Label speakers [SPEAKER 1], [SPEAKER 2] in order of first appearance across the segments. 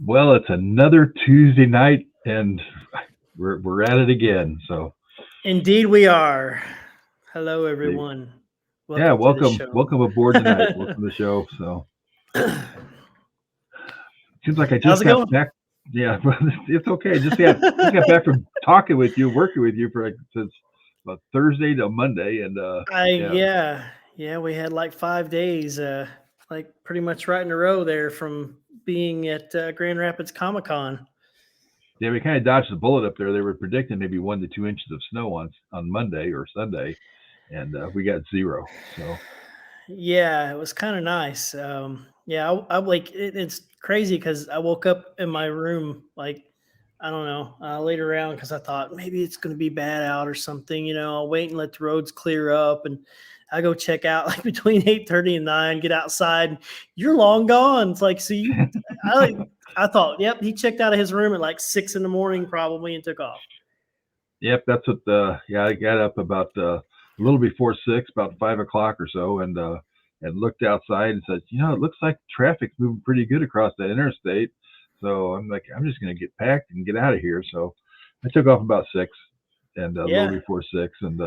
[SPEAKER 1] Well, it's another Tuesday night, and we're at it again. So,
[SPEAKER 2] Indeed, we are. Hello,
[SPEAKER 1] the,
[SPEAKER 2] everyone.
[SPEAKER 1] yeah,
[SPEAKER 2] Welcome to the
[SPEAKER 1] welcome
[SPEAKER 2] show.
[SPEAKER 1] aboard tonight. Welcome to the show. So, seems like I
[SPEAKER 2] How's
[SPEAKER 1] just
[SPEAKER 2] it
[SPEAKER 1] got
[SPEAKER 2] going?
[SPEAKER 1] back. Yeah, but it's okay. Just got back from talking with you, working with you for like since about Thursday to Monday, and
[SPEAKER 2] I
[SPEAKER 1] yeah,
[SPEAKER 2] yeah, we had like 5 days, like pretty much right in a row there from being at Grand Rapids Comic Con.
[SPEAKER 1] yeah, we kind of dodged the bullet up there. They were predicting maybe 1 to 2 inches of snow on Monday or Sunday, and we got zero. So,
[SPEAKER 2] Yeah, it was kind of nice. Yeah, I like it's crazy because I woke up in my room like I don't know, laid around because I thought maybe it's going to be bad out or something. I'll wait and let the roads clear up, and I go check out like between 8:30 and 9. Get outside, and you're long gone. It's like so you. I like. I thought, yep, he checked out of his room at like 6 in the morning probably and took off.
[SPEAKER 1] yep, that's what. Yeah, I got up about a little before 6, about 5 o'clock or so, and looked outside and said, it looks like traffic's moving pretty good across that interstate. So I'm like, I'm just gonna get packed and get out of here. So I took off about 6 and a little
[SPEAKER 2] Yeah.
[SPEAKER 1] before 6 and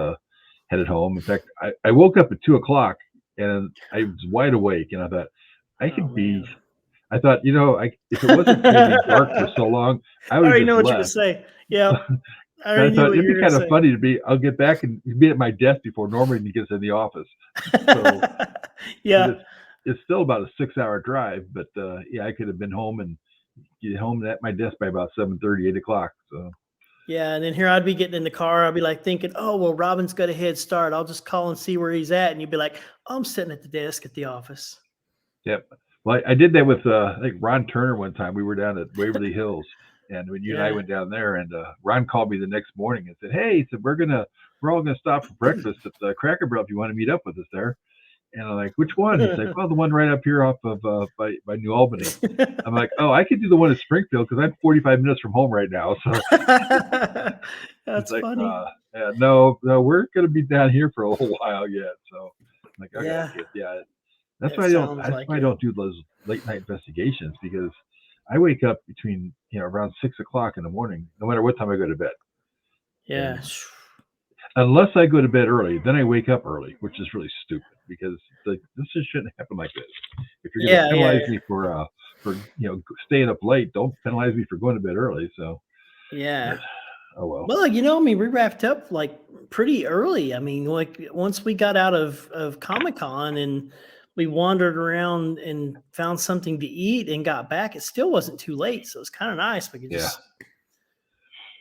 [SPEAKER 1] headed home. In fact, I woke up at 2 o'clock and I was wide awake and I thought I
[SPEAKER 2] Oh
[SPEAKER 1] could be.
[SPEAKER 2] man.
[SPEAKER 1] I thought, if it wasn't going to be dark for so
[SPEAKER 2] I
[SPEAKER 1] long, I would have
[SPEAKER 2] already
[SPEAKER 1] just
[SPEAKER 2] know what you're gonna
[SPEAKER 1] left.
[SPEAKER 2] say. Yep. I
[SPEAKER 1] I
[SPEAKER 2] already knew
[SPEAKER 1] thought
[SPEAKER 2] what
[SPEAKER 1] it'd
[SPEAKER 2] you
[SPEAKER 1] be
[SPEAKER 2] were gonna
[SPEAKER 1] kind of
[SPEAKER 2] say.
[SPEAKER 1] funny to be. I'll get back and be at my desk before Norman gets in the office. So, because
[SPEAKER 2] Yeah.
[SPEAKER 1] it's still about a 6 hour drive, but yeah, I could have been home and get home at my desk by about 7:30, 8 o'clock. So,
[SPEAKER 2] Yeah, and then here I'd be getting in the car. I'd be like thinking, "Oh, well, Robin's got a head start. I'll just call and see where he's at." And you'd be like, "I'm sitting at the desk at the office."
[SPEAKER 1] yep. Well, I did that with I think Ron Turner one time. We were down at Waverly Hills, and when you and I
[SPEAKER 2] Yeah.
[SPEAKER 1] went down there, and Ron called me the next morning and said, "Hey," he said, we're all gonna stop for breakfast at the Cracker Barrel if you want to meet up with us there." And I'm like, "Which one?" He's like, "Well, the one right up here off of by New Albany." I'm like, "Oh, I could do the one in Springfield because I'm 45 minutes from home right now." So he's
[SPEAKER 2] That's
[SPEAKER 1] like,
[SPEAKER 2] funny.
[SPEAKER 1] yeah, no, we're gonna be down here for a little while yet. So I'm like, okay,
[SPEAKER 2] Yeah,
[SPEAKER 1] good, yeah.
[SPEAKER 2] it sounds
[SPEAKER 1] That's
[SPEAKER 2] like
[SPEAKER 1] why I
[SPEAKER 2] it.
[SPEAKER 1] don't do those late night investigations because I wake up between around 6 o'clock in the morning, no matter what time I go to bed.
[SPEAKER 2] Yeah.
[SPEAKER 1] And unless I go to bed early, then I wake up early, which is really stupid because like this just shouldn't happen like this. If you're going to
[SPEAKER 2] Yeah, yeah,
[SPEAKER 1] penalize
[SPEAKER 2] yeah.
[SPEAKER 1] me for staying up late, don't penalize me for going to bed early. So,
[SPEAKER 2] Yeah.
[SPEAKER 1] but oh well.
[SPEAKER 2] Well, I mean, we wrapped up like pretty early. I mean, like once we got out of Comic Con and we wandered around and found something to eat and got back, it still wasn't too late. So it's kind of nice. We could
[SPEAKER 1] Yeah,
[SPEAKER 2] just,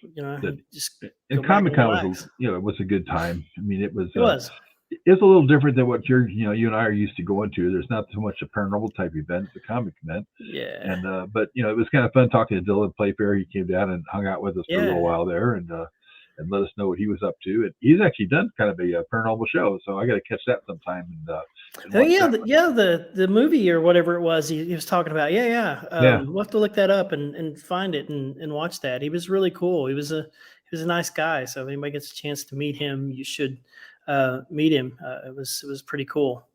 [SPEAKER 1] that
[SPEAKER 2] just
[SPEAKER 1] and
[SPEAKER 2] go back
[SPEAKER 1] Comic
[SPEAKER 2] and
[SPEAKER 1] Con
[SPEAKER 2] relax.
[SPEAKER 1] it was a good time. I mean,
[SPEAKER 2] It was.
[SPEAKER 1] it's a little different than what you and I are used to going to. There's not so much a paranormal type event; it's a comic event.
[SPEAKER 2] Yeah.
[SPEAKER 1] And but it was kind of fun talking to Dylan Playfair. He came down and hung out with us for a little
[SPEAKER 2] Yeah.
[SPEAKER 1] while there, and let us know what he was up to. And he's actually done kind of a paranormal show, so I got to catch that sometime and
[SPEAKER 2] Oh
[SPEAKER 1] watch
[SPEAKER 2] yeah,
[SPEAKER 1] that one.
[SPEAKER 2] the movie or whatever it was he was talking about. Yeah, yeah.
[SPEAKER 1] Yeah,
[SPEAKER 2] We'll have to look that up and find it and watch that. He was really cool. He was a nice guy. So if anybody gets a chance to meet him, you should meet him. It was pretty cool.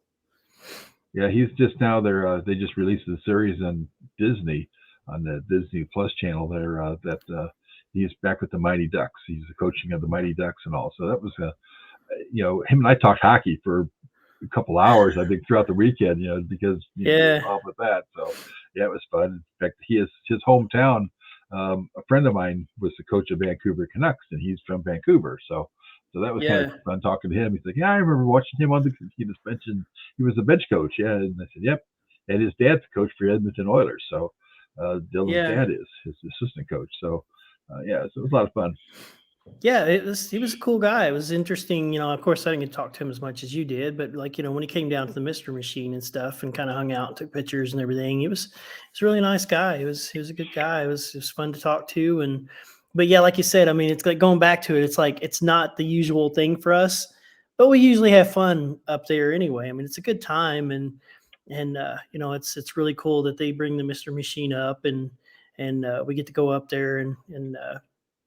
[SPEAKER 1] yeah. He's just now there. They just released the series on Disney on the Disney Plus channel there. That he's back with the Mighty Ducks. He's the coaching of the Mighty Ducks and all. So that was him and I talked hockey for a couple hours, I think, throughout the weekend, because he was
[SPEAKER 2] Yeah,
[SPEAKER 1] involved with that. So yeah, it was fun. In fact, his hometown. A friend of mine was the coach of Vancouver Canucks, and he's from Vancouver. So that was kind of
[SPEAKER 2] yeah,
[SPEAKER 1] fun talking to him. He's like, yeah, I remember watching him on the he was bench, and he was the bench coach. Yeah, and I said, yep. And his dad's the coach for Edmonton Oilers. So Dylan's
[SPEAKER 2] yeah.
[SPEAKER 1] dad is his assistant coach. So yeah, so it was a lot of fun.
[SPEAKER 2] Yeah, he was a cool guy. It was interesting, of course I didn't get to talk to him as much as you did, but like, when he came down to the Mystery Machine and stuff and kind of hung out and took pictures and everything, he was a really nice guy. He was a good guy. It was fun to talk to. And but yeah, like you said, I mean, it's like going back to it, it's like it's not the usual thing for us, but we usually have fun up there anyway. I mean, it's a good time and it's really cool that they bring the Mystery Machine up and we get to go up there and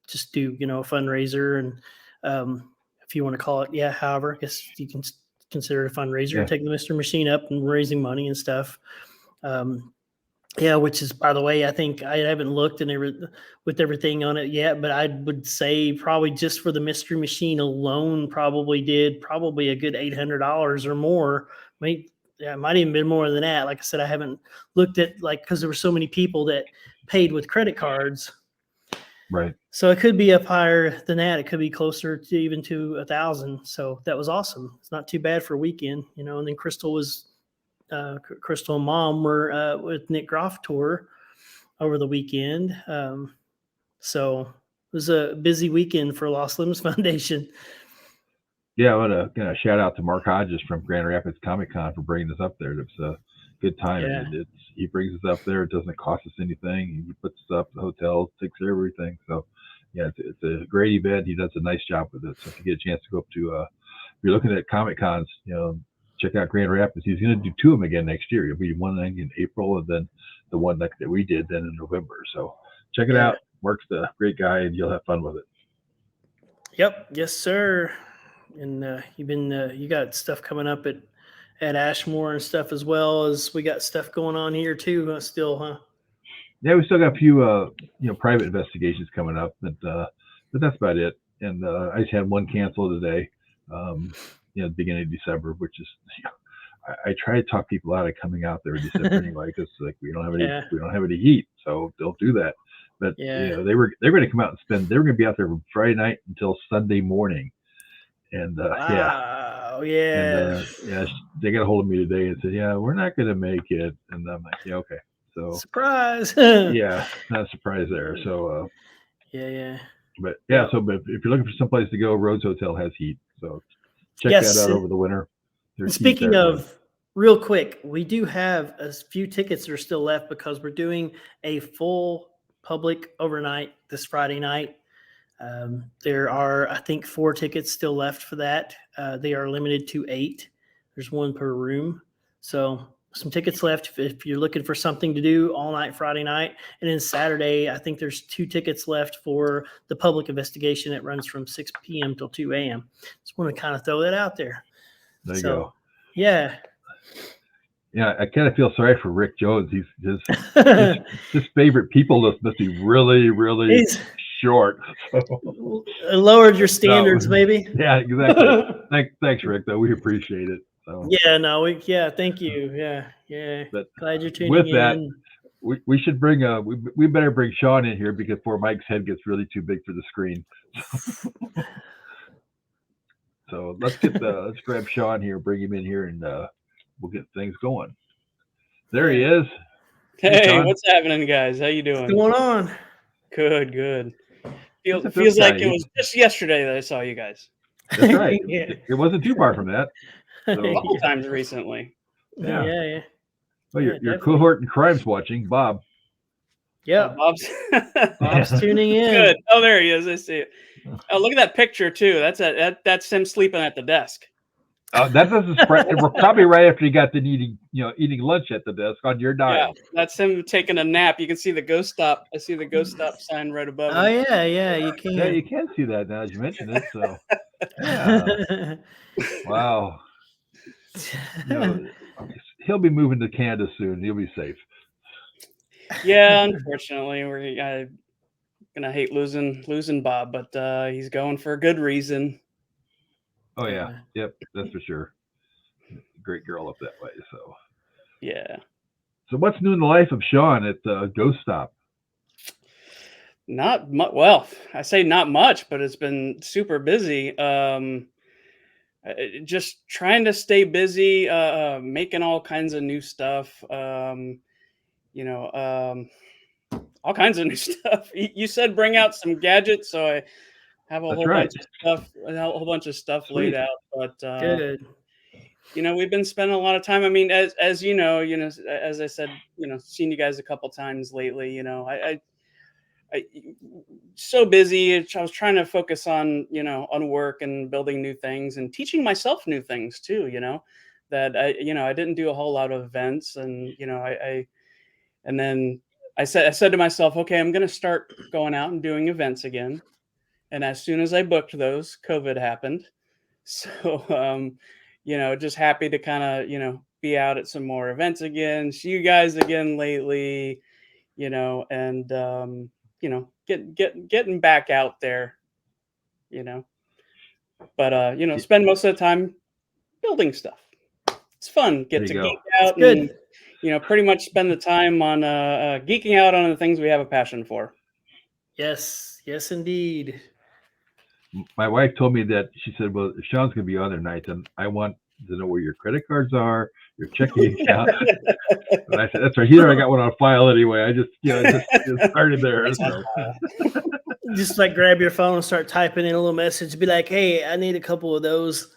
[SPEAKER 2] just do a fundraiser and if you want to call it, yeah, however I guess you can consider it a fundraiser,
[SPEAKER 1] Yeah,
[SPEAKER 2] taking the Mr. Machine up and raising money and stuff. um Yeah, which is, by the way, I think I haven't looked with everything on it yet, but I would say probably just for the Mystery Machine alone, probably a good $800 or more. Yeah, it might even been more than that. Like I said, I haven't looked at because there were so many people that paid with credit cards.
[SPEAKER 1] Right.
[SPEAKER 2] So it could be up higher than that. It could be closer to even to 1,000. So that was awesome. It's not too bad for a weekend, And then Crystal and Mom were with Nick Groff tour over the weekend. So it was a busy weekend for Lost Limbs Foundation.
[SPEAKER 1] Yeah, I want to shout out to Mark Hodges from Grand Rapids Comic Con for bringing us up there. It was a good time.
[SPEAKER 2] Yeah.
[SPEAKER 1] He brings us up there. It doesn't cost us anything. He puts us up, the hotel, takes care of everything. So, yeah, it's a great event. He does a nice job with it. So if you get a chance to go up to, if you're looking at Comic Cons, check out Grand Rapids. He's going to do 2 of them again next year. It'll be one in April and then the one that we did then in November. So check it out. Mark's a great guy, and you'll have fun with it.
[SPEAKER 2] Yep. Yes, sir. And you got stuff coming up at Ashmore and stuff, as well as we got stuff going on here too. Still, huh?
[SPEAKER 1] Yeah, we still got a few private investigations coming up, but that's about it. And I just had one canceled today. The beginning of December, which is I try to talk people out of coming out there in December anyway, because like we don't have any heat, so don't do that. But they're going to come out and they were going to be out there from Friday night until Sunday morning. And
[SPEAKER 2] wow,
[SPEAKER 1] and they got a hold of me today and said, yeah, we're not going to make it. And I'm like, yeah, okay. So
[SPEAKER 2] surprise.
[SPEAKER 1] Yeah, not a surprise there. So But if you're looking for someplace to go, Rhodes Hotel has heat. So check that out over the winter.
[SPEAKER 2] Speaking of, real quick, we do have a few tickets that are still left because we're doing a full public overnight this Friday night. There are, I think, 4 tickets still left for that. They are limited to 8. There's 1 per room. So some tickets left if you're looking for something to do all night Friday night. And then Saturday, I think there's 2 tickets left for the public investigation. It runs from 6 p.m. till 2 a.m. Just want to kind of throw that out there.
[SPEAKER 1] There you go.
[SPEAKER 2] Yeah.
[SPEAKER 1] Yeah, I kind of feel sorry for Rick Jones. His favorite people list must be really, really short.
[SPEAKER 2] Lowered your standards, maybe.
[SPEAKER 1] Yeah, exactly. Thanks, Rick. Though we appreciate it. So.
[SPEAKER 2] Yeah, thank you. Yeah. But glad you're tuning
[SPEAKER 1] with
[SPEAKER 2] in.
[SPEAKER 1] That, we should bring we better bring Shawn in here before Mike's head gets really too big for the screen. So let's grab Shawn here, bring him in here, and we'll get things going. There he is.
[SPEAKER 3] Hey, what's happening, guys? How you doing?
[SPEAKER 2] What's going on?
[SPEAKER 3] Good. Feels like it was just yesterday that I saw you guys.
[SPEAKER 1] That's right. It wasn't too far from that.
[SPEAKER 3] So. A couple times recently.
[SPEAKER 2] Yeah.
[SPEAKER 1] Well, your cohort in crime's watching, Bob.
[SPEAKER 2] Yeah, Bob's tuning in.
[SPEAKER 3] Good. Oh, there he is. I see it. Oh, look at that picture too. That's him sleeping at the desk.
[SPEAKER 1] That doesn't spread. We're probably right after he got to eating lunch at the desk on your dial.
[SPEAKER 3] Yeah, that's him taking a nap. You can see the Ghost Stop. I see the Ghost Stop sign right above him.
[SPEAKER 2] Oh yeah, you can.
[SPEAKER 1] Yeah, you can see that now as you mention it. So, yeah. Wow. He'll be moving to Canada soon. He'll be safe.
[SPEAKER 3] Yeah, unfortunately, we're gonna hate losing Bob, but he's going for a good reason.
[SPEAKER 1] Oh yeah, yep, that's for sure. Great girl up that way. So
[SPEAKER 3] yeah.
[SPEAKER 1] So what's new in the life of Shawn at Ghost Stop?
[SPEAKER 3] Not much. Well, I say not much, but it's been super busy. Just trying to stay busy, making all kinds of new stuff. All kinds of new stuff. You said bring out some gadgets, so I have a whole bunch of stuff laid out. But
[SPEAKER 2] good.
[SPEAKER 3] We've been spending a lot of time. I mean, as as I said, seen you guys a couple times lately. I so busy. I was trying to focus on on work and building new things and teaching myself new things too. That I didn't do a whole lot of events, and and then I said to myself, okay, I'm going to start going out and doing events again. And as soon as I booked those, COVID happened. So, just happy to kind of, be out at some more events again, see you guys again lately, and getting back out there, you know. But spend most of the time building stuff. It's fun.
[SPEAKER 1] There
[SPEAKER 3] Get
[SPEAKER 1] you
[SPEAKER 3] to
[SPEAKER 1] go.
[SPEAKER 3] geek
[SPEAKER 2] It's
[SPEAKER 3] out and
[SPEAKER 2] good.
[SPEAKER 3] pretty much spend the time on geeking out on the things we have a passion for.
[SPEAKER 2] Yes, yes, indeed.
[SPEAKER 1] My wife told me that she said, "Well, if Shawn's going to be on there tonight, then I want to know where your credit cards are, your checking account." And I said, "That's right. He already got one on file anyway. I just started there." So.
[SPEAKER 2] Just like grab your phone and start typing in a little message. Be like, "Hey, I need a couple of those."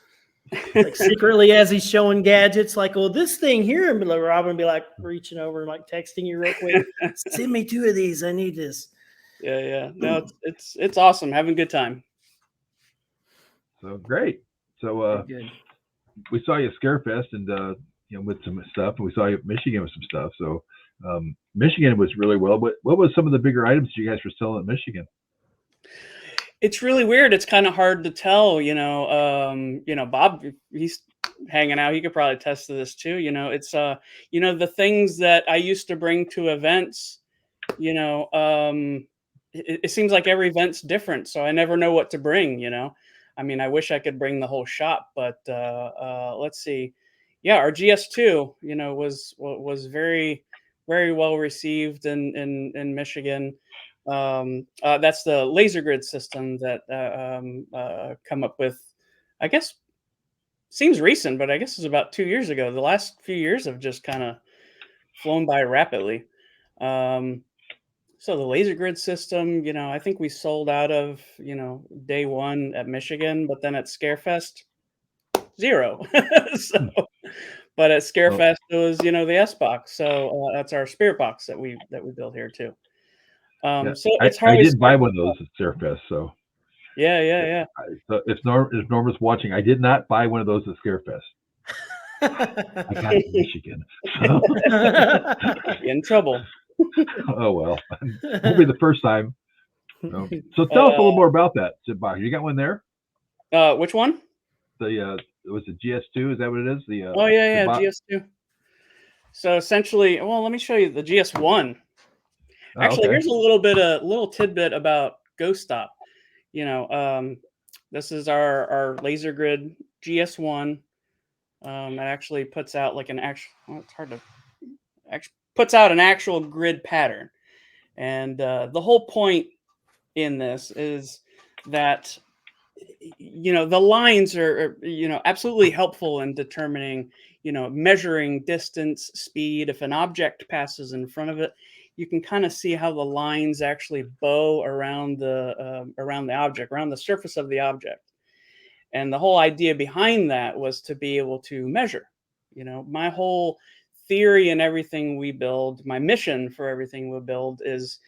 [SPEAKER 2] Like secretly, as he's showing gadgets, like, "Oh, this thing here," and like Robin be like reaching over and like texting you real quick. "Send me 2 of these. I need this."
[SPEAKER 3] Yeah. No, it's awesome. Having a good time.
[SPEAKER 1] So great. So
[SPEAKER 2] Good.
[SPEAKER 1] we saw you at Scarefest and with some stuff, and we saw you at Michigan with some stuff. So Michigan was really well. What was some of the bigger items you guys were selling at Michigan?
[SPEAKER 3] It's really weird. It's kind of hard to tell, Bob, he's hanging out. He could probably attest to this too. It's the things that I used to bring to events, it seems like every event's different. So I never know what to bring, I mean, I wish I could bring the whole shop, but let's see. Yeah, our GS2, was very, very well received in Michigan. That's the laser grid system that come up with, I guess, seems recent, but I guess it's about 2 years ago. The last few years have just kind of flown by rapidly. So the laser grid system, I think we sold out of, day one at Michigan, but then at Scarefest, 0. But at Scarefest, it was, the S box. So that's our spirit box that we built here too.
[SPEAKER 1] Yeah,
[SPEAKER 3] So it's
[SPEAKER 1] I
[SPEAKER 3] hard.
[SPEAKER 1] did buy one of those at Scarefest. So
[SPEAKER 3] Yeah.
[SPEAKER 1] so if Norma's watching, I did not buy one of those at Scarefest. I got it in Michigan. So.
[SPEAKER 3] In trouble.
[SPEAKER 1] Oh well, won't be the first time. So tell us a little more about that. You got one there?
[SPEAKER 3] Which one?
[SPEAKER 1] It was the GS2. Is that what it is?
[SPEAKER 3] GS2. So essentially, well, let me show you the GS1. Actually,
[SPEAKER 1] okay.
[SPEAKER 3] Here's a little tidbit about Ghost Stop. This is our laser grid GS1. It actually puts out like an actual. Well, it's hard to. Puts out an actual grid pattern, and the whole point in this is that the lines are absolutely helpful in determining, measuring distance, speed. If an object passes in front of it, you can kind of see how the lines actually bow around the object, around the surface of the object. And the whole idea behind that was to be able to measure. My whole theory and everything we build, my mission for everything we build is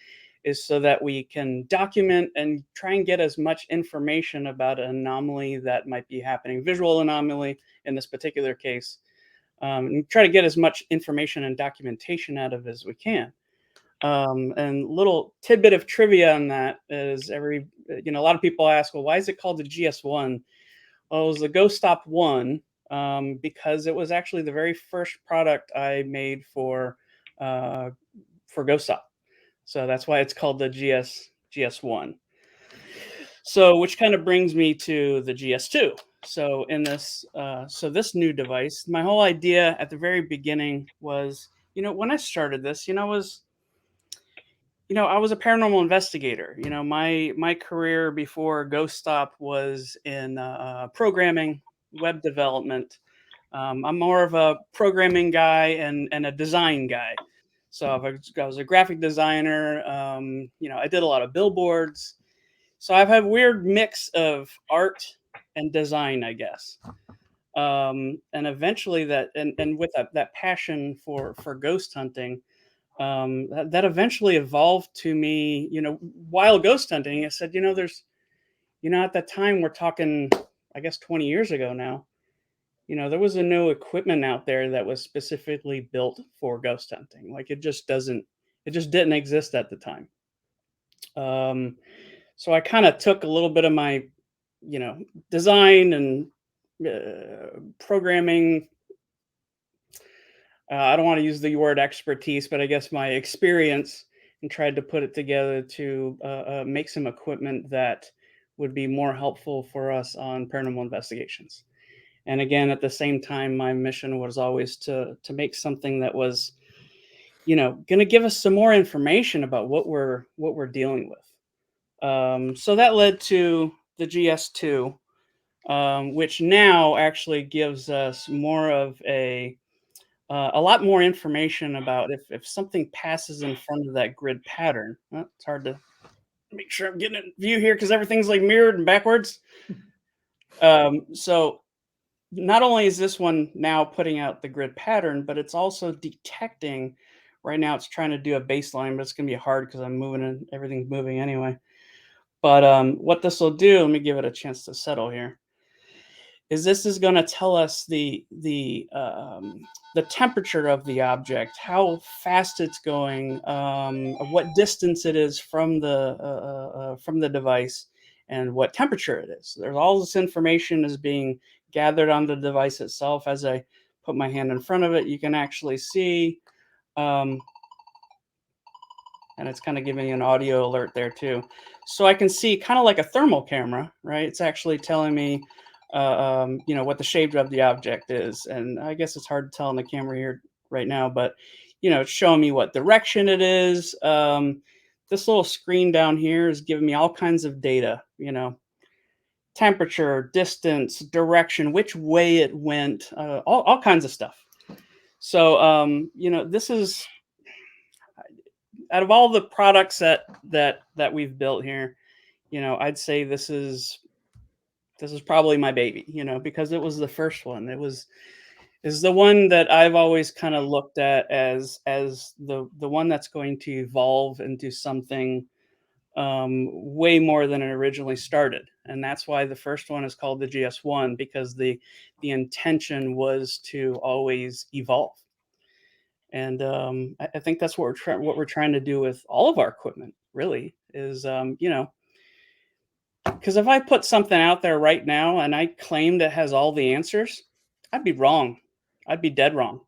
[SPEAKER 3] so that we can document and try and get as much information about an anomaly that might be happening, visual anomaly in this particular case, and try to get as much information and documentation out of as we can. And little tidbit of trivia on that is a lot of people ask, well, why is it called the GS1? Well, it was the Ghost Stop 1 because it was actually the very first product I made for Ghost Stop. So that's why it's called the GS1. So which kind of brings me to the GS2. So in this this new device, my whole idea at the very beginning was, when I started this, I was a paranormal investigator. My career before Ghost Stop was in programming, web development. I'm more of a programming guy and a design guy. So I was a graphic designer. I did a lot of billboards. So I've had a weird mix of art and design, I guess. And eventually and with that passion for ghost hunting, that eventually evolved to me, while ghost hunting. I said, there's, at that time, we're talking, I guess, 20 years ago now, there was no equipment out there that was specifically built for ghost hunting. Like it just didn't exist at the time. So I kind of took a little bit of my, design and programming I don't want to use the word expertise, but I guess my experience, and tried to put it together to make some equipment that would be more helpful for us on paranormal investigations. And again, at the same time, my mission was always to make something that was, going to give us some more information about what we're dealing with. So that led to the GS2, which now actually gives us more of a lot more information about if something passes in front of that grid pattern. Well, it's hard to make sure I'm getting a view here because everything's like mirrored and backwards. So not only is this one now putting out the grid pattern, but it's also detecting. Right now, it's trying to do a baseline, but it's going to be hard because I'm moving and everything's moving anyway. But what this will do, let me give it a chance to settle here, is this is going to tell us the temperature of the object, how fast it's going, what distance it is from the device, and what temperature it is. There's all this information is being gathered on the device itself. As I put my hand in front of it, you can actually see, and it's kind of giving you an audio alert there too. So I can see kind of like a thermal camera, right? It's actually telling me, what the shape of the object is. And I guess it's hard to tell on the camera here right now, but, it's showing me what direction it is. This little screen down here is giving me all kinds of data, temperature, distance, direction, which way it went, all kinds of stuff. So, this is, out of all the products that we've built here, I'd say this is probably my baby, because it was the first one. Is the one that I've always kind of looked at as the one that's going to evolve into something way more than it originally started. And that's why the first one is called the GS1, because the intention was to always evolve. And I think that's what we're trying to do with all of our equipment, really, is because if I put something out there right now and I claimed it has all the answers, I'd be wrong. I'd be dead wrong.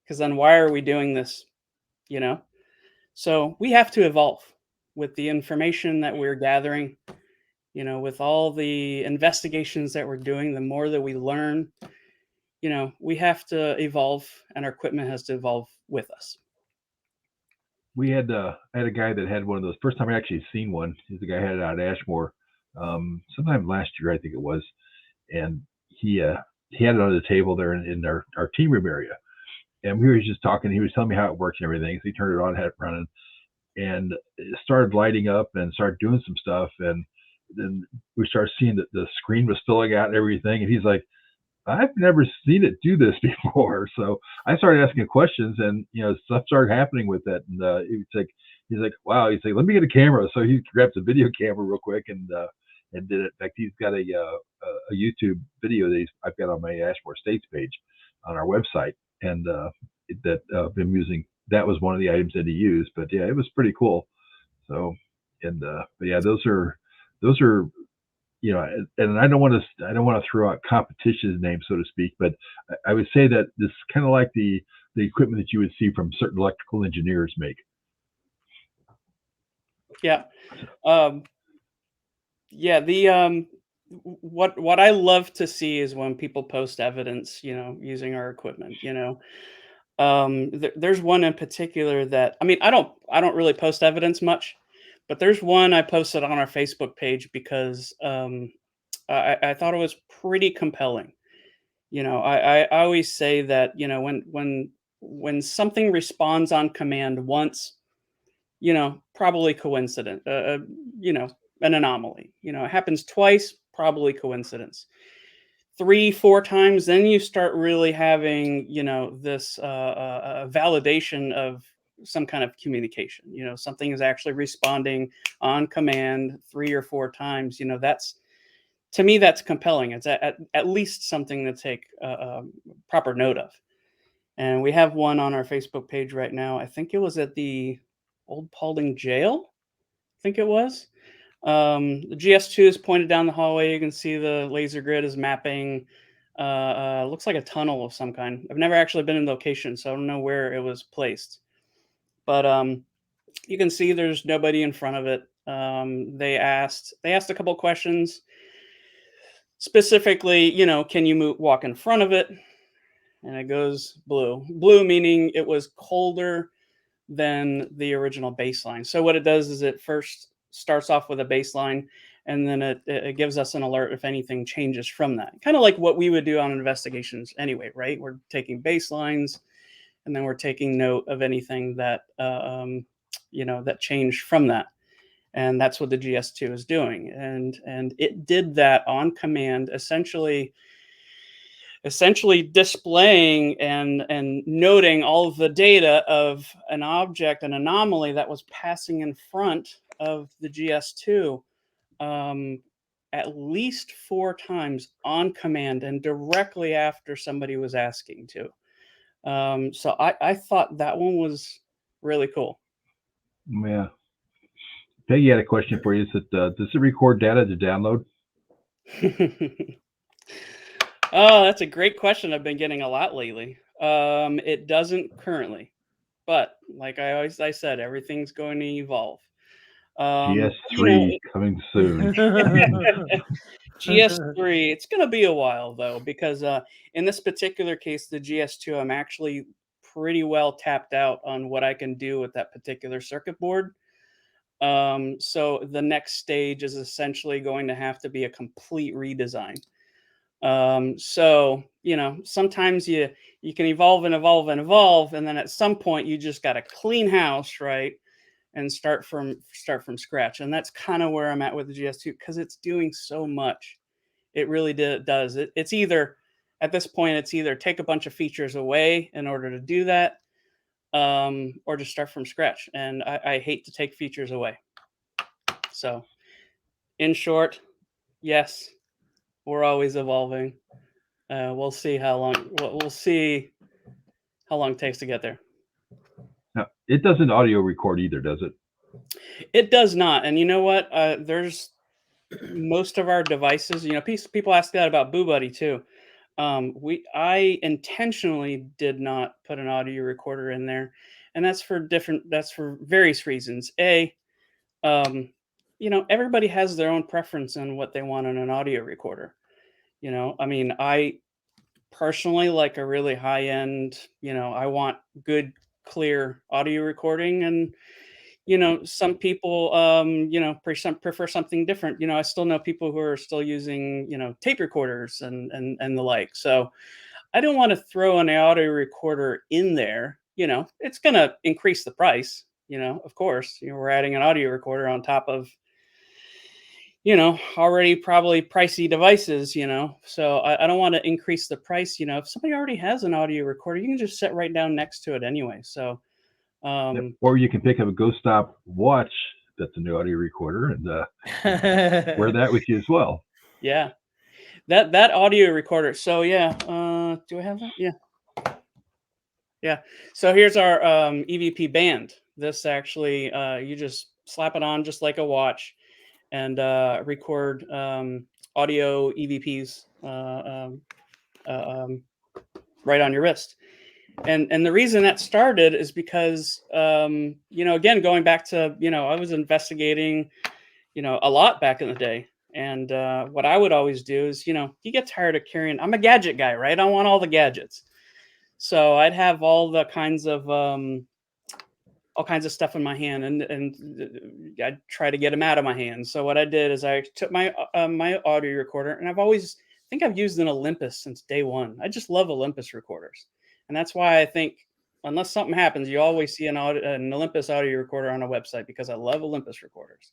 [SPEAKER 3] Because then why are we doing this? You know? So we have to evolve with the information that we're gathering, with all the investigations that we're doing. The more that we learn, we have to evolve, and our equipment has to evolve with us.
[SPEAKER 1] We had I had a guy that had one of those. First time I actually seen one. He's the guy had it out at Ashmore, sometime last year I think it was, and he had it on the table there in our team room area, and we were just talking. He was telling me how it works and everything. So he turned it on, had it running, and it started lighting up and started doing some stuff, and then we started seeing that the screen was filling out and everything, and he's like, I've never seen it do this before. So I started asking questions, and stuff started happening with it. And he's like, wow. He's like, let me get a camera. So he grabbed a video camera real quick and did it. In fact, he's got a YouTube video that I've got on my Ashmore States page on our website, and that I've been using. That was one of the items that he used. But yeah, it was pretty cool. So but yeah, those are and I don't want to throw out competition's name, so to speak, but I would say that this is kind of like the equipment that you would see from certain electrical engineers make.
[SPEAKER 3] Yeah. Yeah. What I love to see is when people post evidence, using our equipment, there's one in particular that, I mean, I don't really post evidence much, but there's one I posted on our Facebook page because I thought it was pretty compelling. I always say that, when something responds on command once, probably coincident, an anomaly. It happens twice, probably coincidence. 3, 4 times, then you start really having, this validation of some kind of communication. Something is actually responding on command 3 or 4 times. That's, to me, that's compelling. It's at least something to take proper note of. And we have one on our Facebook page right now. I think it was at the Old Paulding Jail. I think it was. The GS2 is pointed down the hallway. You can see the laser grid is mapping Looks like a tunnel of some kind. I've never actually been in the location, so I don't know where it was placed. But you can see there's nobody in front of it. They asked a couple questions, specifically, can you walk in front of it? And it goes blue. Blue meaning it was colder than the original baseline. So what it does is it first starts off with a baseline, and then it gives us an alert if anything changes from that. Kind of like what we would do on investigations anyway, right? We're taking baselines, and then we're taking note of anything that that changed from that. And that's what the GS2 is doing. And it did that on command, essentially displaying and noting all of the data of an object, an anomaly that was passing in front of the GS2 at least 4 times on command and directly after somebody was asking to. So I thought that one was really cool.
[SPEAKER 1] Yeah. Peggy had a question for you. Is it, does it record data to download?
[SPEAKER 3] Oh, that's a great question. I've been getting a lot lately. It doesn't currently, but like I said, everything's going to evolve.
[SPEAKER 1] GS3 coming soon.
[SPEAKER 3] GS3, it's going to be a while though, because in this particular case, the GS2, I'm actually pretty well tapped out on what I can do with that particular circuit board. So the next stage is essentially going to have to be a complete redesign. So sometimes you can evolve and evolve and evolve, and then at some point you just got a clean house, right, and start from scratch. And that's kind of where I'm at with the GS2, because it's doing so much. It really does. It's either at this point, it's either take a bunch of features away in order to do that, or just start from scratch. And I hate to take features away. So, in short, yes, we're always evolving. We'll see how long. We'll see how long it takes to get there.
[SPEAKER 1] Now, it doesn't audio record either, does it?
[SPEAKER 3] It does not. And you know what? There's most of our devices. People ask that about BooBuddy too. I intentionally did not put an audio recorder in there, and that's for various reasons. Everybody has their own preference on what they want in an audio recorder. I personally like a really high end, I want good, clear audio recording. And, some people, prefer something different. I still know people who are still using, tape recorders and the like. So I don't want to throw an audio recorder in there. It's going to increase the price, of course. We're adding an audio recorder on top of, already probably pricey devices, so I don't want to increase the price. If somebody already has an audio recorder, you can just sit right down next to it anyway. So,
[SPEAKER 1] or you can pick up a Ghost Stop watch that's a new audio recorder and wear that with you as well.
[SPEAKER 3] Yeah, that audio recorder. So yeah, do I have that? Yeah. So here's our EVP band. This actually, you just slap it on just like a watch, and record audio EVPs right on your wrist. And the reason that started is because again, going back to I was investigating a lot back in the day. And what I would always do is you get tired of carrying. I'm a gadget guy, right? I want all the gadgets. So I'd have all kinds of stuff in my hand, and I'd try to get them out of my hand. So what I did is I took my my audio recorder, and I think I've used an Olympus since day one. I just love Olympus recorders, and that's why I think unless something happens, you always see an Olympus audio recorder on a website, because I love Olympus recorders.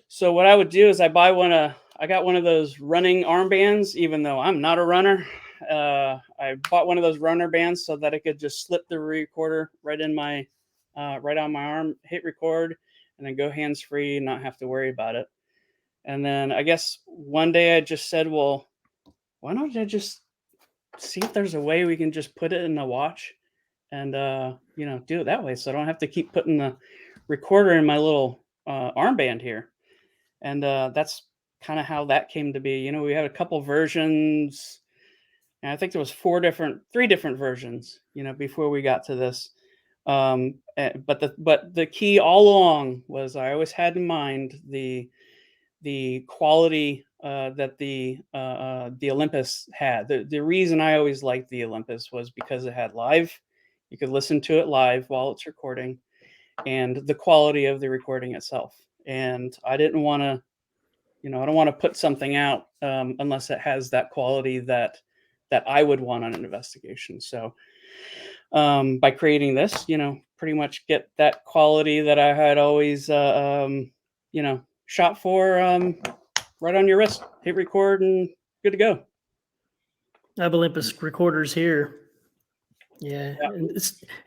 [SPEAKER 3] So what I would do is I got one of those running armbands, even though I'm not a runner. I bought one of those runner bands so that I could just slip the recorder right in my right on my arm, hit record, and then go hands-free and not have to worry about it. And then I guess one day I just said, well, why don't I just see if there's a way we can just put it in the watch and do it that way, so I don't have to keep putting the recorder in my little armband here. And that's kind of how that came to be. We had a couple versions, and I think there was three different versions, before we got to this. But the key all along was I always had in mind the quality that the Olympus had. The reason I always liked the Olympus was because it had live. You could listen to it live while it's recording, and the quality of the recording itself. And I didn't want to, I don't want to put something out unless it has that quality that I would want on an investigation. So by creating this, pretty much get that quality that I had always, shot for right on your wrist. Hit record and good to go.
[SPEAKER 2] I have Olympus recorders here. Yeah.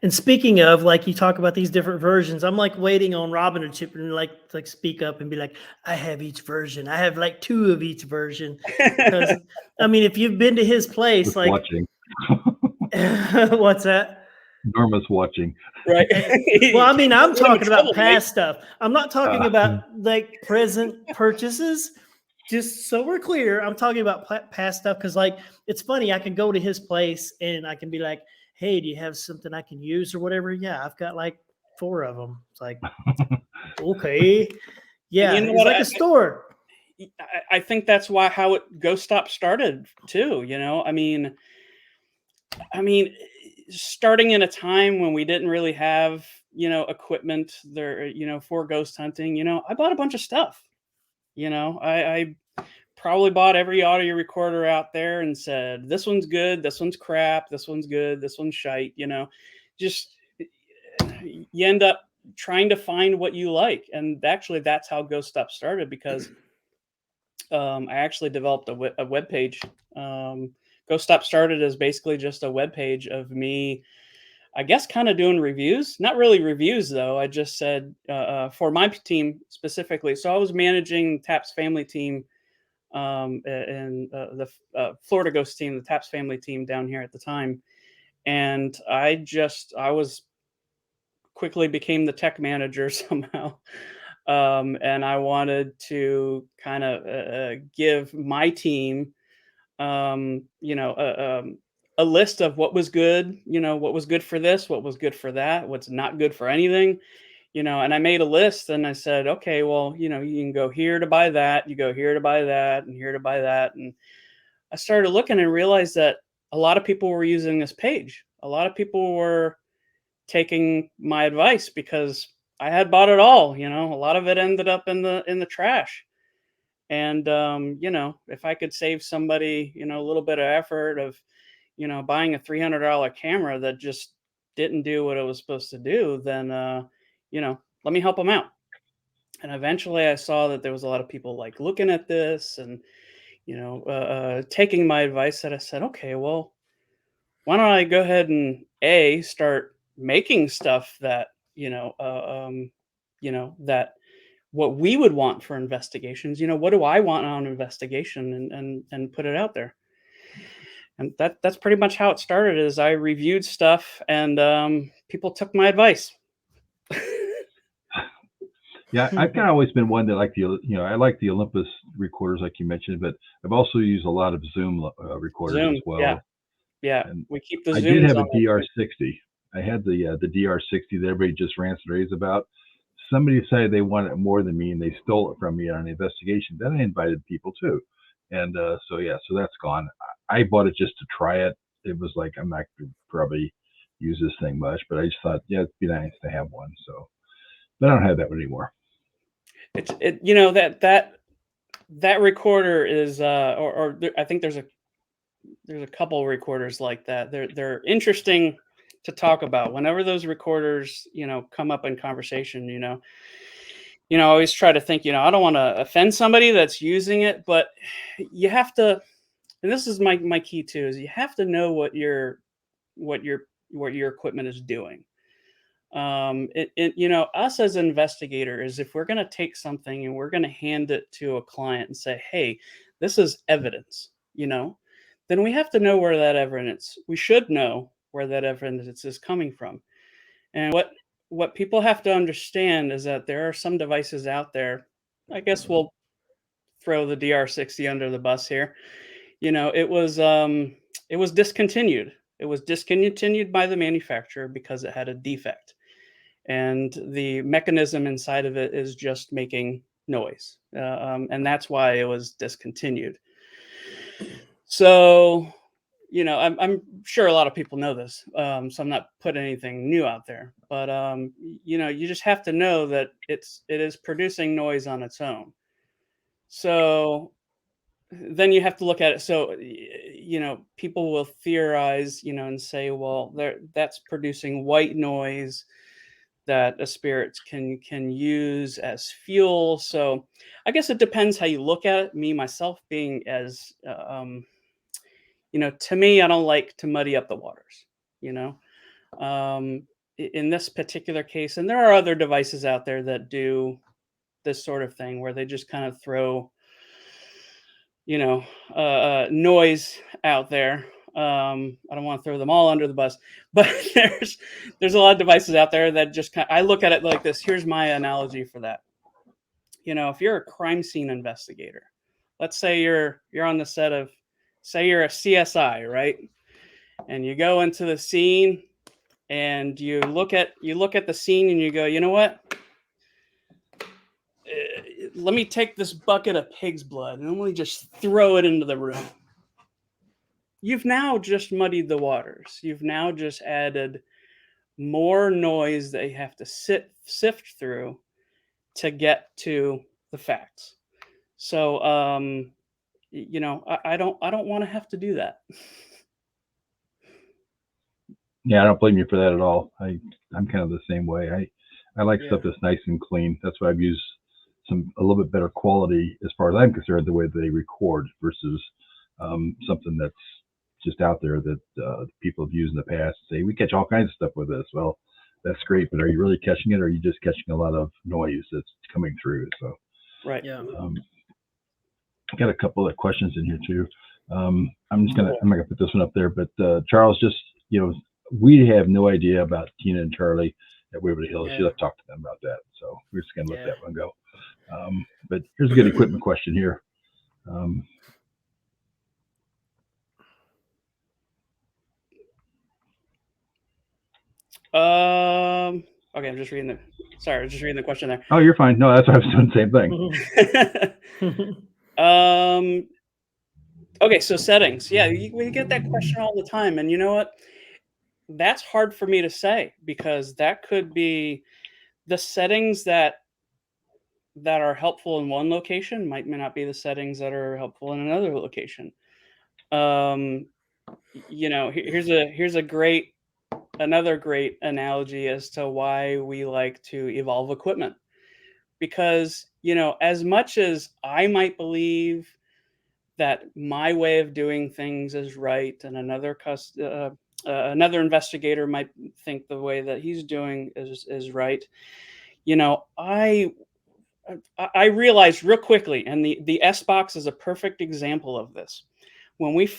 [SPEAKER 2] And speaking of, like, you talk about these different versions, I'm like waiting on Robin to chip in and like speak up and be like, I have each version. I have like 2 of each version. Because I mean, if you've been to his place,
[SPEAKER 1] Just
[SPEAKER 2] like
[SPEAKER 1] watching.
[SPEAKER 2] What's that?
[SPEAKER 1] Norma's watching.
[SPEAKER 3] Right.
[SPEAKER 2] Well, I mean, I'm
[SPEAKER 3] Get him in
[SPEAKER 2] talking about
[SPEAKER 3] trouble,
[SPEAKER 2] past stuff. I'm not talking about
[SPEAKER 1] Hmm.
[SPEAKER 2] like present purchases. Just so we're clear, I'm talking about past stuff because, like, it's funny. I can go to his place and I can be like, "Hey, do you have something I can use or whatever?" Yeah, I've got like 4 of them. It's like, okay, yeah,
[SPEAKER 3] You know
[SPEAKER 2] it's
[SPEAKER 3] what,
[SPEAKER 2] like a store.
[SPEAKER 3] I think that's how Ghost Stop started too. I mean, starting in a time when we didn't really have, equipment there, for ghost hunting, I bought a bunch of stuff. I probably bought every audio recorder out there and said, this one's good, this one's crap, this one's good, this one's shite, just you end up trying to find what you like. And actually that's how Ghost Stop started, because I actually developed a web page. Ghost Stop started as basically just a web page of me, I guess, kind of doing reviews. Not really reviews, though. I just said for my team specifically. So I was managing Tap's family team and the Florida Ghost team, the Tap's family team down here at the time. And I was quickly became the tech manager somehow. And I wanted to kind of give my team, a list of what was good, what was good for this, what was good for that, what's not good for anything, and I made a list and I said, okay, well, you can go here to buy that, you go here to buy that, and here to buy that. And I started looking and realized that a lot of people were using this page. A lot of people were taking my advice because I had bought it all. A lot of it ended up in the trash. And if I could save somebody, a little bit of effort of, buying a $300 camera that just didn't do what it was supposed to do, then let me help them out. And eventually I saw that there was a lot of people like looking at this and taking my advice. That I said, okay, well, why don't I go ahead and start making stuff that that what we would want for investigations. What do I want on an investigation, and put it out there. And that's pretty much how it started. Is I reviewed stuff and people took my advice.
[SPEAKER 1] Yeah, I've kind of always been one that I like the Olympus recorders, like you mentioned, but I've also used a lot of Zoom recorders
[SPEAKER 3] Zoom,
[SPEAKER 1] as well.
[SPEAKER 3] yeah.
[SPEAKER 1] And
[SPEAKER 3] We keep the
[SPEAKER 1] I
[SPEAKER 3] Zooms
[SPEAKER 1] did have a
[SPEAKER 3] on there.
[SPEAKER 1] DR60. I had the DR60 that everybody just rants and raves about. Somebody decided they wanted it more than me, and they stole it from me on an investigation. Then I invited people too, and so that's gone. I bought it just to try it. It was like, I'm not going to probably use this thing much, but I just thought, yeah, it'd be nice to have one. So, but I don't have that one anymore.
[SPEAKER 3] That recorder is I think there's a couple recorders like that. They're interesting to talk about. Whenever those recorders come up in conversation, I always try to think, I don't want to offend somebody that's using it, but you have to, and this is my key too, is you have to know what your equipment is doing. Us as investigators, if we're going to take something and we're going to hand it to a client and say, hey, this is evidence, then we have to know where that evidence, we should know where that evidence is coming from. And what people have to understand is that there are some devices out there, I guess we'll throw the DR60 under the bus here. It was discontinued. It was discontinued by the manufacturer because it had a defect, and the mechanism inside of it is just making noise, and that's why it was discontinued. So, I'm sure a lot of people know this, so I'm not putting anything new out there. But you just have to know that it is producing noise on its own. So then you have to look at it. So people will theorize, and say, well, that's producing white noise that a spirit can use as fuel. So I guess it depends how you look at it. Me myself, being as to me, I don't like to muddy up the waters. You know, in this particular case, and there are other devices out there that do this sort of thing where they just kind of throw noise out there. I don't want to throw them all under the bus, but there's a lot of devices out there that just I look at it like this. Here's my analogy for that. If you're a crime scene investigator, let's say you're on the set of, say you're a CSI, right? And you go into the scene and you look at the scene and you go, you know what? Let me take this bucket of pig's blood and let me just throw it into the room. You've now just muddied the waters. You've now just added more noise that you have to sift through to get to the facts. So, I don't want to have to do that.
[SPEAKER 1] Yeah, I don't blame you for that at all. I'm kind of the same way. I like stuff that's nice and clean. That's why I've used a little bit better quality as far as I'm concerned, the way they record versus something that's just out there that people have used in the past. Say we catch all kinds of stuff with this. Well, that's great, but are you really catching it, or are you just catching a lot of noise that's coming through? So,
[SPEAKER 3] right,
[SPEAKER 2] yeah.
[SPEAKER 1] I got a couple of questions in here too. I'm not gonna put this one up there, but Charles, just we have no idea about Tina and Charlie at Waverly Hills. You'll have to talk to them about that. So we're just gonna let that one go. But here's a good equipment question here.
[SPEAKER 3] Okay, I'm just reading the question there.
[SPEAKER 1] Oh, you're fine. No, that's why I was doing the same
[SPEAKER 3] thing. Okay, so settings. Yeah, we get that question all the time, and you know what? That's hard for me to say because that could be the settings that are helpful in one location might not be the settings that are helpful in another location. Here's another great analogy as to why we like to evolve equipment. Because, as much as I might believe that my way of doing things is right, and another investigator might think the way that he's doing is right, I realized real quickly, and the S-Box is a perfect example of this. When we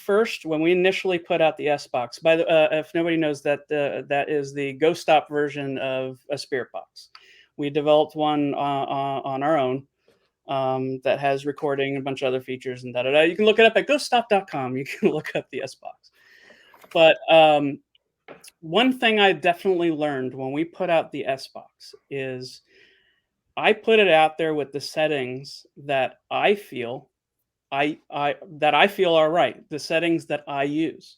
[SPEAKER 3] initially put out the S-Box, if nobody knows that, that is the Ghost Stop version of a Spirit Box. We developed one on our own that has recording and a bunch of other features and da-da-da. You can look it up at ghoststop.com. You can look up the S-Box. But one thing I definitely learned when we put out the S-Box is I put it out there with the settings that I feel are right, the settings that I use.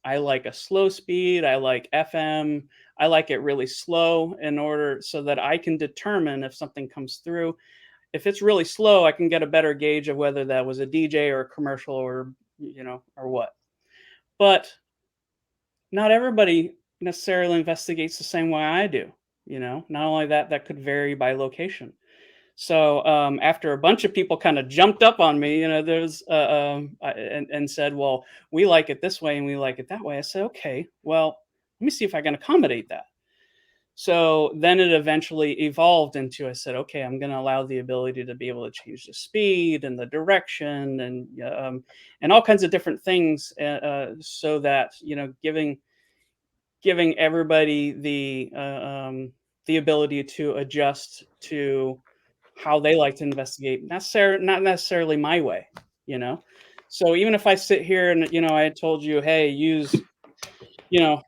[SPEAKER 3] I like a slow speed, I like FM, I like it really slow in order so that I can determine if something comes through. If it's really slow, I can get a better gauge of whether that was a DJ or a commercial or what. But not everybody necessarily investigates the same way I do. Not only that could vary by location. So after a bunch of people kind of jumped up on me, there's and said, well, we like it this way and we like it that way. I said, okay, well, let me see if I can accommodate that. So then it eventually evolved into, I said, okay, I'm going to allow the ability to be able to change the speed and the direction and all kinds of different things so that, giving everybody the ability to adjust to how they like to investigate, not necessarily my way, you know. So even if I sit here and, you know, I told you, hey, use, you know,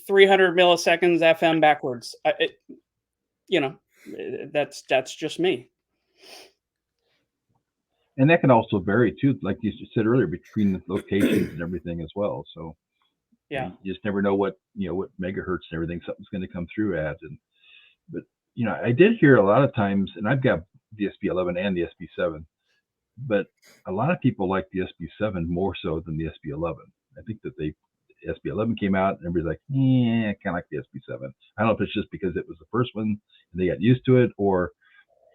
[SPEAKER 3] 300 milliseconds FM backwards, you know, that's just me.
[SPEAKER 1] And that can also vary too, like you said earlier, between the locations and everything as well. So
[SPEAKER 3] Yeah.
[SPEAKER 1] you just never know what what megahertz and everything something's going to come through at. And but I did hear a lot of times, and I've got the SB11 and the SB7, but a lot of people like the SB7 more so than the SB11. I think that SB11 came out and everybody's like, yeah, I kind of like the SB7. I don't know if it's just because it was the first one and they got used to it, or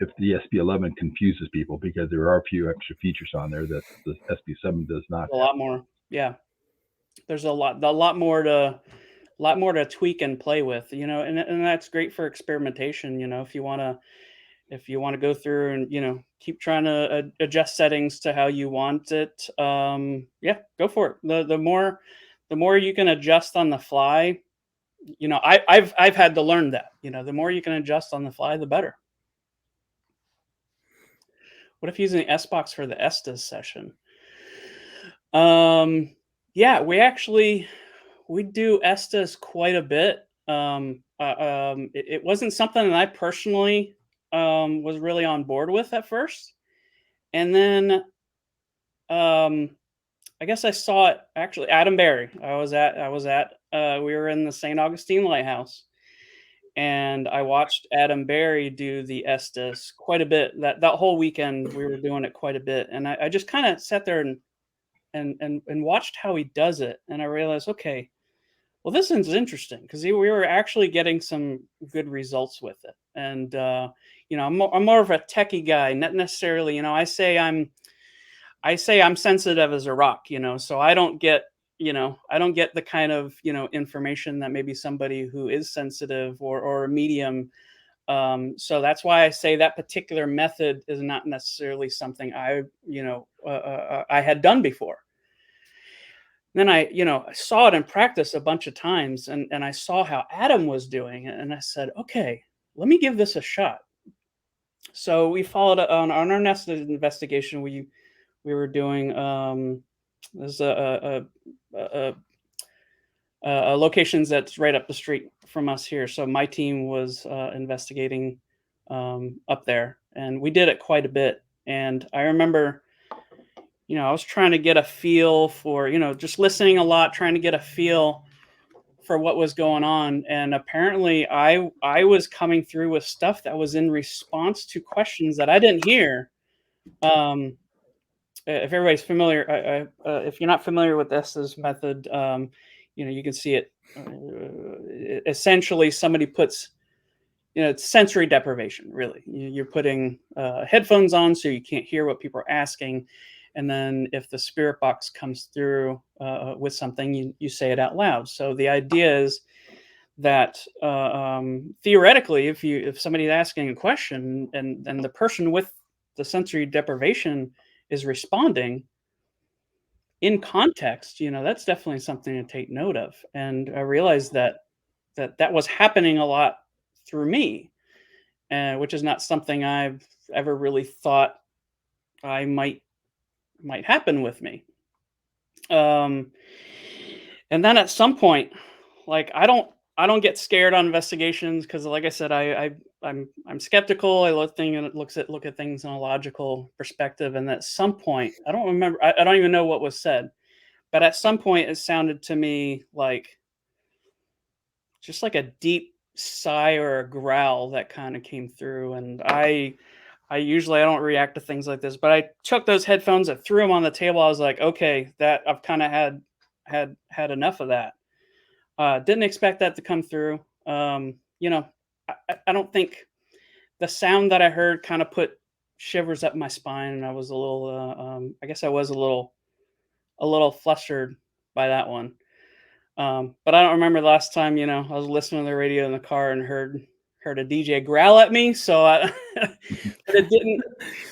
[SPEAKER 1] if the SB11 confuses people because there are a few extra features on there that the SB7 does not.
[SPEAKER 3] A lot more. Yeah. There's a lot more to tweak and play with, you know, and that's great for experimentation, you know, if you want to go through and, you know, keep trying to adjust settings to how you want it. Yeah, go for it. The more you can adjust on the fly, you know, I've had to learn that, you know, the more you can adjust on the fly, the better. What if using SBox for the Estes session? Yeah, we do Estes quite a bit. It wasn't something that I personally was really on board with at first, and then I guess I saw it actually. Adam Berry. We were in the St. Augustine Lighthouse, and I watched Adam Berry do the Estes quite a bit. That whole weekend we were doing it quite a bit, and I just kind of sat there and watched how he does it, and I realized, okay, well, this is interesting because we were actually getting some good results with it. And you know, I'm more of a techie guy, not necessarily. You know, I say I'm sensitive as a rock. You know, so I don't get the kind of information that maybe somebody who is sensitive or a medium. So that's why I say that particular method is not necessarily something I had done before. Then I saw it in practice a bunch of times, and I saw how Adam was doing it, and I said, okay, let me give this a shot. So we followed on our next investigation. We were doing there's a locations that's right up the street from us here. So my team was investigating up there, and we did it quite a bit. And I remember, I was trying to get a feel for, just listening a lot, trying to get a feel for what was going on. And apparently I was coming through with stuff that was in response to questions that I didn't hear. If everybody's familiar, if you're not familiar with this method, you can see it. Essentially, somebody puts, it's sensory deprivation, really. You're putting headphones on so you can't hear what people are asking. And then if the spirit box comes through with something, you say it out loud. So the idea is that theoretically, if somebody's asking a question and the person with the sensory deprivation is responding in context, that's definitely something to take note of. And I realized that was happening a lot through me, which is not something I've ever really thought I might happen with me. And then at some point, like I don't get scared on investigations because, like I said, I'm skeptical. I look at things in a logical perspective. And at some point, I don't remember. I don't even know what was said, but at some point, it sounded to me like just like a deep sigh or a growl that kind of came through. And I usually I don't react to things like this, but I took those headphones, I threw them on the table. I was like, okay, that I've kind of had enough of that. Didn't expect that to come through. I don't think the sound that I heard kind of put shivers up my spine, and I was a little, I guess I was a little flustered by that one. But I don't remember the last time, I was listening to the radio in the car and heard a DJ growl at me. So but it didn't.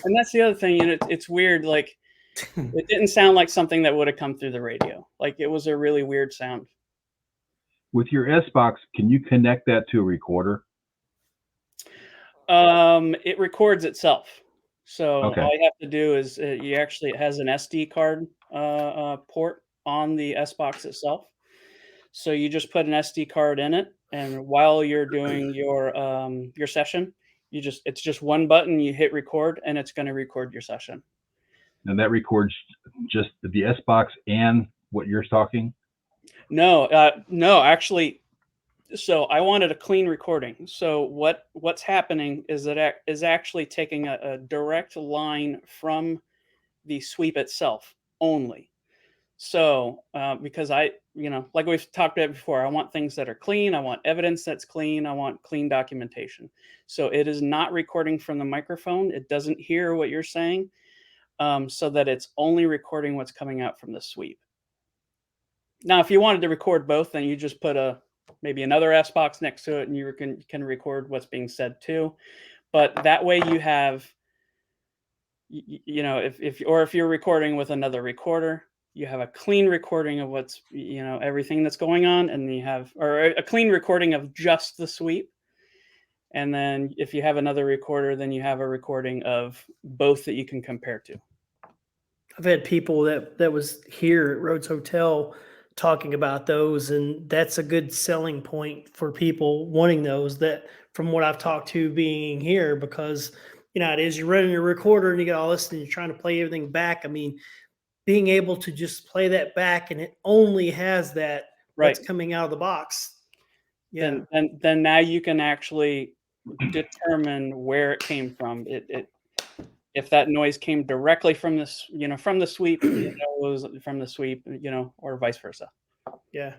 [SPEAKER 3] And that's the other thing, it's weird. Like it didn't sound like something that would have come through the radio. Like it was a really weird sound.
[SPEAKER 1] With your SBox, can you connect that to a recorder?
[SPEAKER 3] It records itself. So
[SPEAKER 1] Okay.
[SPEAKER 3] all you have to do is it has an SD card port on the S box itself. So you just put an SD card in it, and while you're doing your session, it's just one button. You hit record, and it's going to record your session.
[SPEAKER 1] And that records just the S box and what you're talking?
[SPEAKER 3] No, actually. So I wanted a clean recording. So what's happening is that it is actually taking a direct line from the sweep itself only. So because like we've talked about before, I want things that are clean. I want evidence that's clean. I want clean documentation. So it is not recording from the microphone. It doesn't hear what you're saying, so that it's only recording what's coming out from the sweep. Now, if you wanted to record both, then you just put maybe another S box next to it, and you can record what's being said too. But that way, you have, if you're recording with another recorder, you have a clean recording of what's everything that's going on, and you have a clean recording of just the sweep. And then if you have another recorder, then you have a recording of both that you can compare to.
[SPEAKER 2] I've had people that was here at Rhodes Hotel talking about those, and that's a good selling point for people wanting those, that from what I've talked to being here, because it is, you're running your recorder and you get all this and you're trying to play everything back. I mean, being able to just play that back and it only has that
[SPEAKER 3] Right.
[SPEAKER 2] what's coming out of the box. Yeah.
[SPEAKER 3] Then now you can actually determine where it came from. If that noise came directly from this, from the sweep, it was from the sweep, or vice versa.
[SPEAKER 2] Yeah.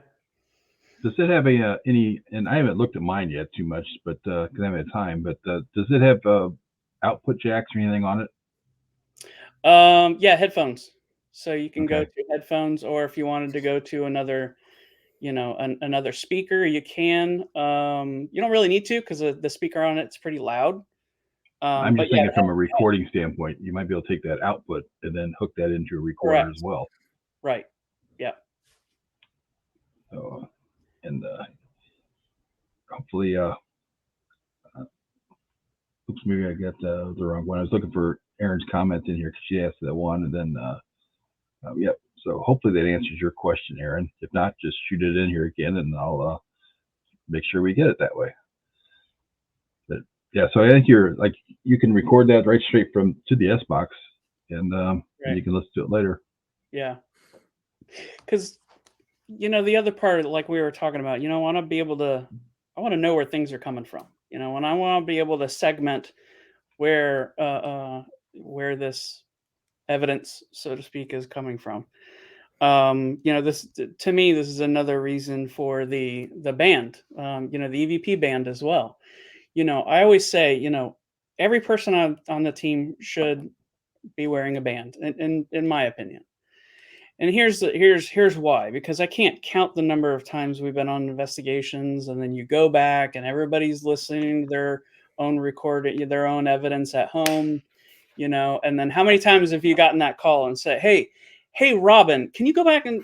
[SPEAKER 1] Does it have any? And I haven't looked at mine yet too much, but because I haven't had time. But does it have output jacks or anything on it?
[SPEAKER 3] Yeah, headphones. So you can go
[SPEAKER 1] Okay.
[SPEAKER 3] to headphones, or if you wanted to go to another, another speaker, you can. You don't really need to, because the speaker on it's pretty loud.
[SPEAKER 1] I'm
[SPEAKER 3] but
[SPEAKER 1] just
[SPEAKER 3] yeah,
[SPEAKER 1] thinking from a recording standpoint, you might be able to take that output and then hook that into a recorder
[SPEAKER 3] correct.
[SPEAKER 1] as well.
[SPEAKER 3] Right. Yeah.
[SPEAKER 1] So, and hopefully, oops, maybe I got the wrong one. I was looking for Erin's comment in here because she asked that one, and then, yep. So hopefully that answers your question, Erin. If not, just shoot it in here again, and I'll make sure we get it that way. But yeah, so I think you can record that right straight to the S box, and
[SPEAKER 3] Right.
[SPEAKER 1] you can listen to it later.
[SPEAKER 3] Yeah. Because the other part, like we were talking about, I want to know where things are coming from, and I want to be able to segment where this evidence, so to speak, is coming from. This, to me, this is another reason for the band, the EVP band as well. I always say, every person on the team should be wearing a band, in my opinion. And here's why, because I can't count the number of times we've been on investigations, and then you go back and everybody's listening to their own recording, their own evidence at home, and then how many times have you gotten that call and say, hey, Robin, can you go back and,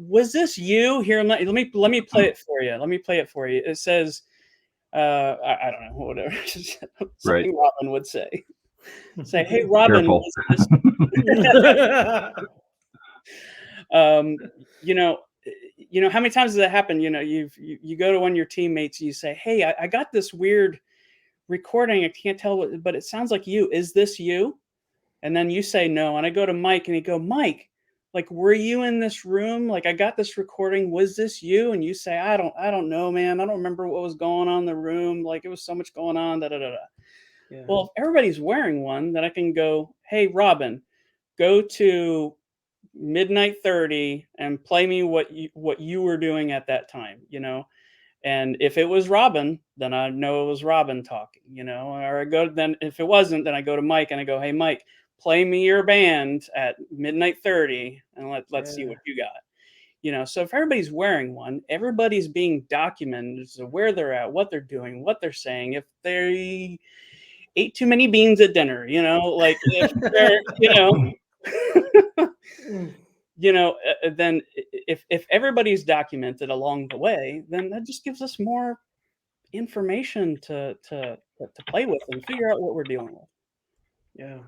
[SPEAKER 3] was this you? Here, let me play it for you. Let me play it for you. It says, I don't know, whatever. Something
[SPEAKER 1] Right.
[SPEAKER 3] Robin would say. Say, hey, Robin,
[SPEAKER 1] Careful.
[SPEAKER 3] was this how many times does that happen? You go to one of your teammates, you say, hey, I got this weird recording. I can't tell but it sounds like you. Is this you? And then you say no. And I go to Mike, and he go, Mike, like, were you in this room? Like, I got this recording. Was this you? And you say, I don't know, man. I don't remember what was going on in the room. Like, it was so much going on.
[SPEAKER 2] Yeah.
[SPEAKER 3] Well, if everybody's wearing one, then I can go, hey, Robin, go to midnight 30 and play me what you were doing at that time, and if it was Robin, then I know it was Robin talking, or if it wasn't, then I go to Mike and I go, hey, Mike, play me your band at midnight 30 and let's see what you got. So if everybody's wearing one, everybody's being documented as to where they're at, what they're doing, what they're saying. If they ate too many beans at dinner, like if they're, then if everybody's documented along the way, then that just gives us more information to to play with and figure out what we're dealing with.
[SPEAKER 2] Yeah.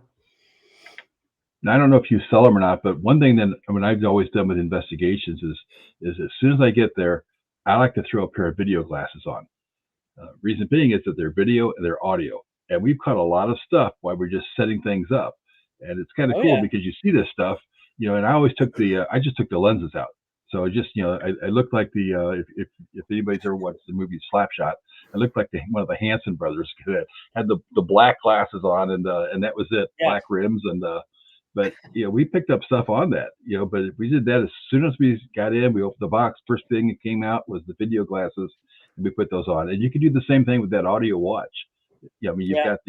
[SPEAKER 1] And I don't know if you sell them or not, but one thing that I've always done with investigations is as soon as I get there, I like to throw a pair of video glasses on. Reason being is that they're video and they're audio, and we've caught a lot of stuff while we're just setting things up, and it's kind of cool because you see this stuff, and I always took I just took the lenses out, so I just I looked like the if anybody's ever watched the movie Slapshot, I looked like one of the Hanson brothers that had the black glasses on, and that was it, black rims, and but we picked up stuff on that, but we did that as soon as we got in. We opened the box. First thing that came out was the video glasses, and we put those on. And you can do the same thing with that audio watch. You've got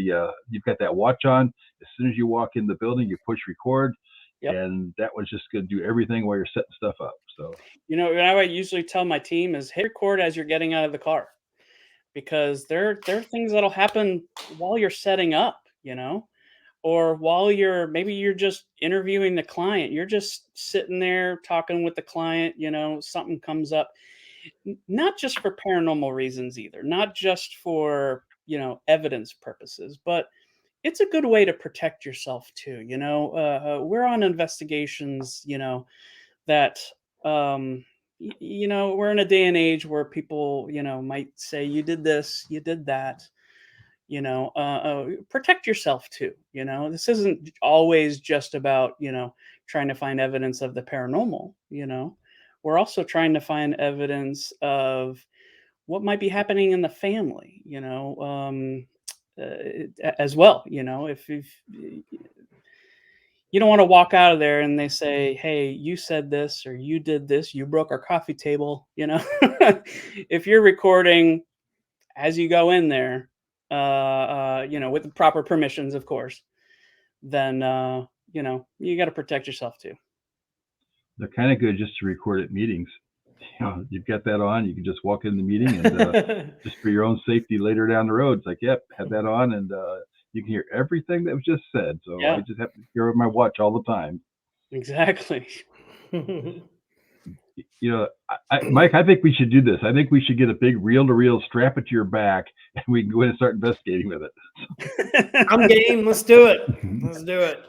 [SPEAKER 1] that watch on. As soon as you walk in the building, you push record, and that was just going to do everything while you're setting stuff up. So
[SPEAKER 3] what I usually tell my team is hit record as you're getting out of the car, because there are things that'll happen while you're setting up, or while you're just interviewing the client. You're just sitting there talking with the client, something comes up, not just for paranormal reasons either, not just for, evidence purposes, but it's a good way to protect yourself too. We're on investigations, that, we're in a day and age where people, might say you did this, you did that. Protect yourself too. This isn't always just about, trying to find evidence of the paranormal. We're also trying to find evidence of what might be happening in the family, as well. If you don't want to walk out of there and they say, hey, you said this, or you did this, you broke our coffee table, if you're recording as you go in there, with the proper permissions, of course, then, you got to protect yourself too.
[SPEAKER 1] They're kind of good just to record at meetings. You've got that on, you can just walk in the meeting and just for your own safety later down the road. It's like, yep, have that on, and you can hear everything that was just said. So I just have to hear my watch all the time.
[SPEAKER 3] Exactly.
[SPEAKER 1] Mike, I think we should do this. I think we should get a big reel-to-reel, strap it to your back, and we can go in and start investigating with it.
[SPEAKER 2] I'm game. Let's do it. Let's do it.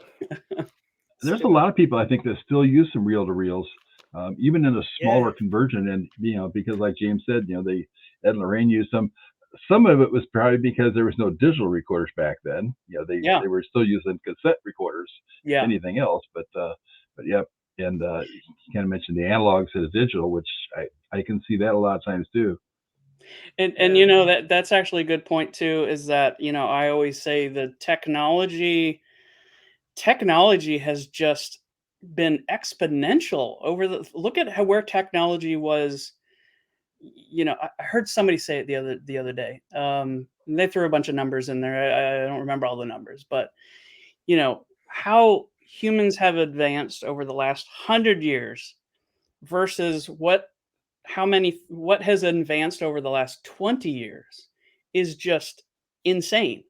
[SPEAKER 1] There's a lot of people, I think, that still use some reel-to-reels, even in a smaller conversion. And, because like James said, Ed and Lorraine used them. Some of it was probably because there was no digital recorders back then. They were still using cassette recorders, anything else. But yeah. And you kind of mentioned the analogs to the digital, which I can see that a lot of times too.
[SPEAKER 3] And that's actually a good point too, is that, I always say the technology has just been exponential look at where technology was. I heard somebody say it the other day. They threw a bunch of numbers in there. I don't remember all the numbers, but how humans have advanced over the last 100 years versus what has advanced over the last 20 years is just insane.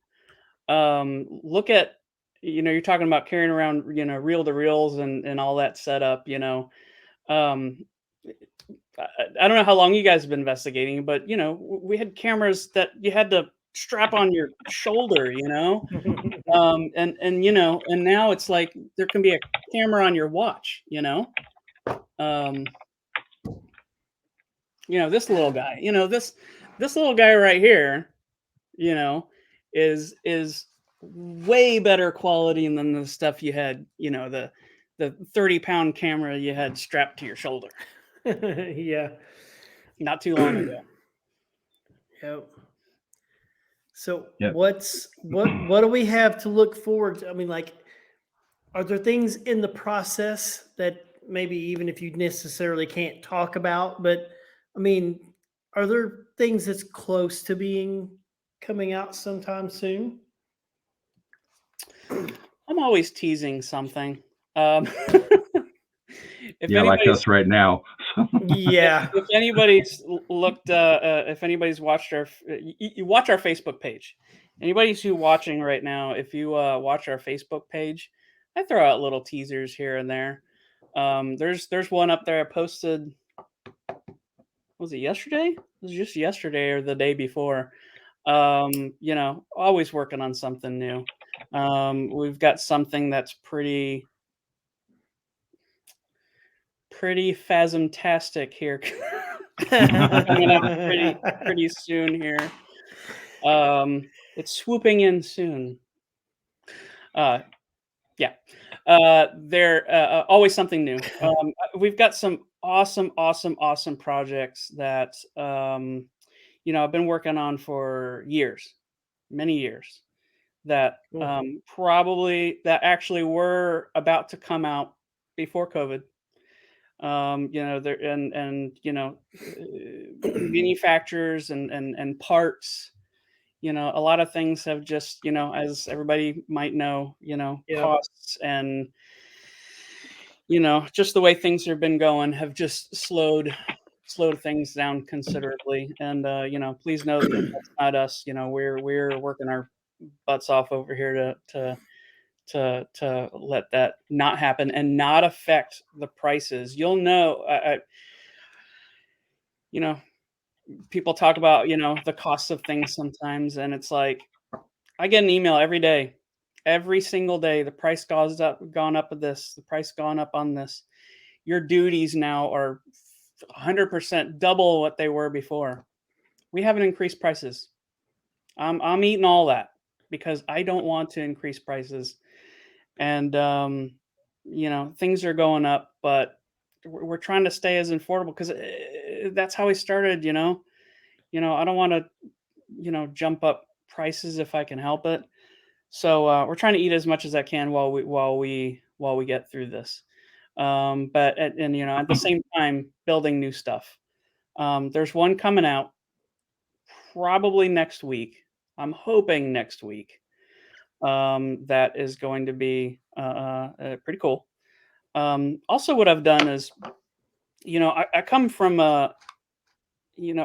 [SPEAKER 3] Look at, you're talking about carrying around, reel to reels and all that setup, I don't know how long you guys have been investigating, but we had cameras that you had to strap on your shoulder, and now it's like there can be a camera on your watch, this little guy, this little guy right here, is way better quality than the stuff you had, the 30-pound camera you had strapped to your shoulder.
[SPEAKER 2] Yeah.
[SPEAKER 3] Not too long ago.
[SPEAKER 2] Yep. So what do we have to look forward to? I mean, like, are there things in the process that maybe even if you necessarily can't talk about, but I mean, are there things that's close to coming out sometime soon?
[SPEAKER 3] I'm always teasing something.
[SPEAKER 1] Like us right now.
[SPEAKER 2] Yeah.
[SPEAKER 3] If anybody's looked, if anybody's watched you watch our Facebook page. Anybody's who's watching right now, if you watch our Facebook page, I throw out little teasers here and there. There's one up there I posted. Was it yesterday? It was just yesterday or the day before. You know, always working on something new. We've got something that's pretty phasmtastic here coming up pretty soon here. It's swooping in soon. Uh, yeah. There always something new. We've got some awesome projects that you know, I've been working on for years, many years. That
[SPEAKER 2] Cool.
[SPEAKER 3] probably that actually were about to come out before COVID. You know, there and you know, manufacturers and parts. You know, a lot of things have just, you know, as everybody might know, you know,
[SPEAKER 2] Yeah.
[SPEAKER 3] costs and you know, just the way things have been going have just slowed things down considerably. And you know, please note that that's not us. You know, we're working our butts off over here to let that not happen and not affect the prices. You'll know, you know, people talk about, you know, the cost of things sometimes, and it's like I get an email every day, every single day. The price gone up of this, the price gone up on this. Your duties now are 100% double what they were before. We haven't increased prices. I'm eating all that because I don't want to increase prices. And you know, things are going up, but we're trying to stay as affordable because that's how we started. You know, I don't want to, you know, jump up prices if I can help it. So we're trying to eat as much as I can while we get through this. But and you know, at the same time, building new stuff. There's one coming out probably next week. I'm hoping next week. That is going to be pretty cool. Also, what I've done is, you know, I come from a, you know,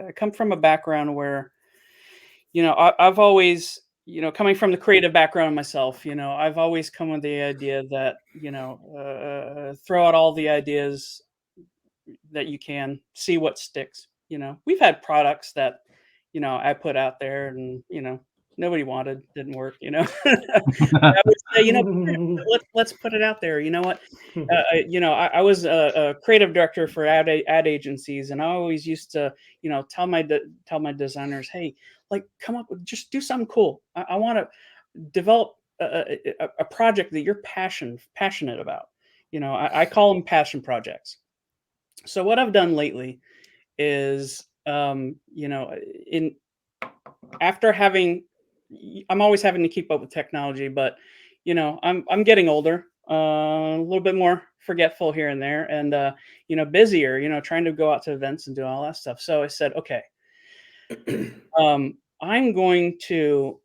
[SPEAKER 3] I come from a background where, you know, I've always, you know, coming from the creative background myself, you know, I've always come with the idea that, you know, throw out all the ideas that you can, see what sticks. You know, we've had products that, you know, I put out there and, you know, nobody wanted, didn't work, you know. I would say, you know, let's put it out there. You know what? You know, I was a creative director for ad agencies, and I always used to, you know, tell my designers, hey, like, come up with just do something cool. I want to develop a project that you're passionate about. You know, I call them passion projects. So what I've done lately is, you know, in after having I'm always having to keep up with technology, but you know, I'm getting older, a little bit more forgetful here and there, and you know, busier. You know, trying to go out to events and do all that stuff. So I said, okay, I'm going to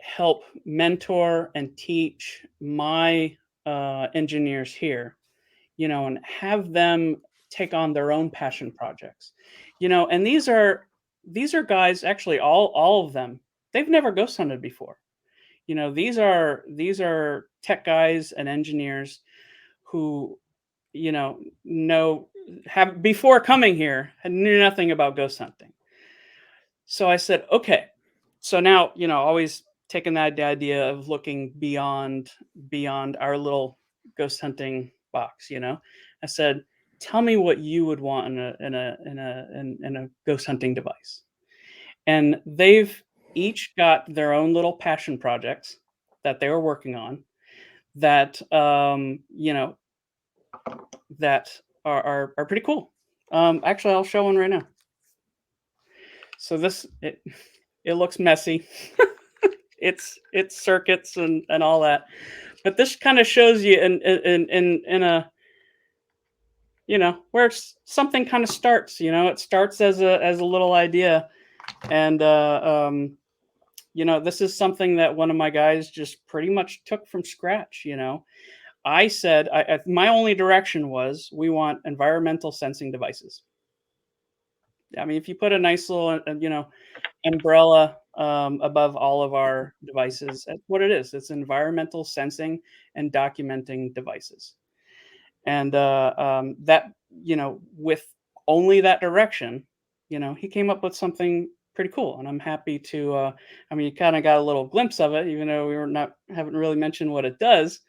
[SPEAKER 3] help mentor and teach my engineers here. You know, and have them take on their own passion projects. You know, and these are guys, actually all of them. They've never ghost hunted before. You know, these are tech guys and engineers who, you know have before coming here knew nothing about ghost hunting. So I said, okay. So now, you know, always taking that idea of looking beyond our little ghost hunting box, you know. I said, tell me what you would want in a ghost hunting device. And they've each got their own little passion projects that they were working on that you know, that are pretty cool. Actually, I'll show one right now. So it looks messy. It's circuits and all that, but this kind of shows you in a, you know, where something kind of starts. You know, it starts as a little idea, and you know, this is something that one of my guys just pretty much took from scratch. You know, I said my only direction was we want environmental sensing devices. I mean, if you put a nice little you know, umbrella above all of our devices. That's what it is. It's environmental sensing and documenting devices. And that, you know, with only that direction, you know, he came up with something pretty cool, and I'm happy to. I mean, you kind of got a little glimpse of it, even though haven't really mentioned what it does.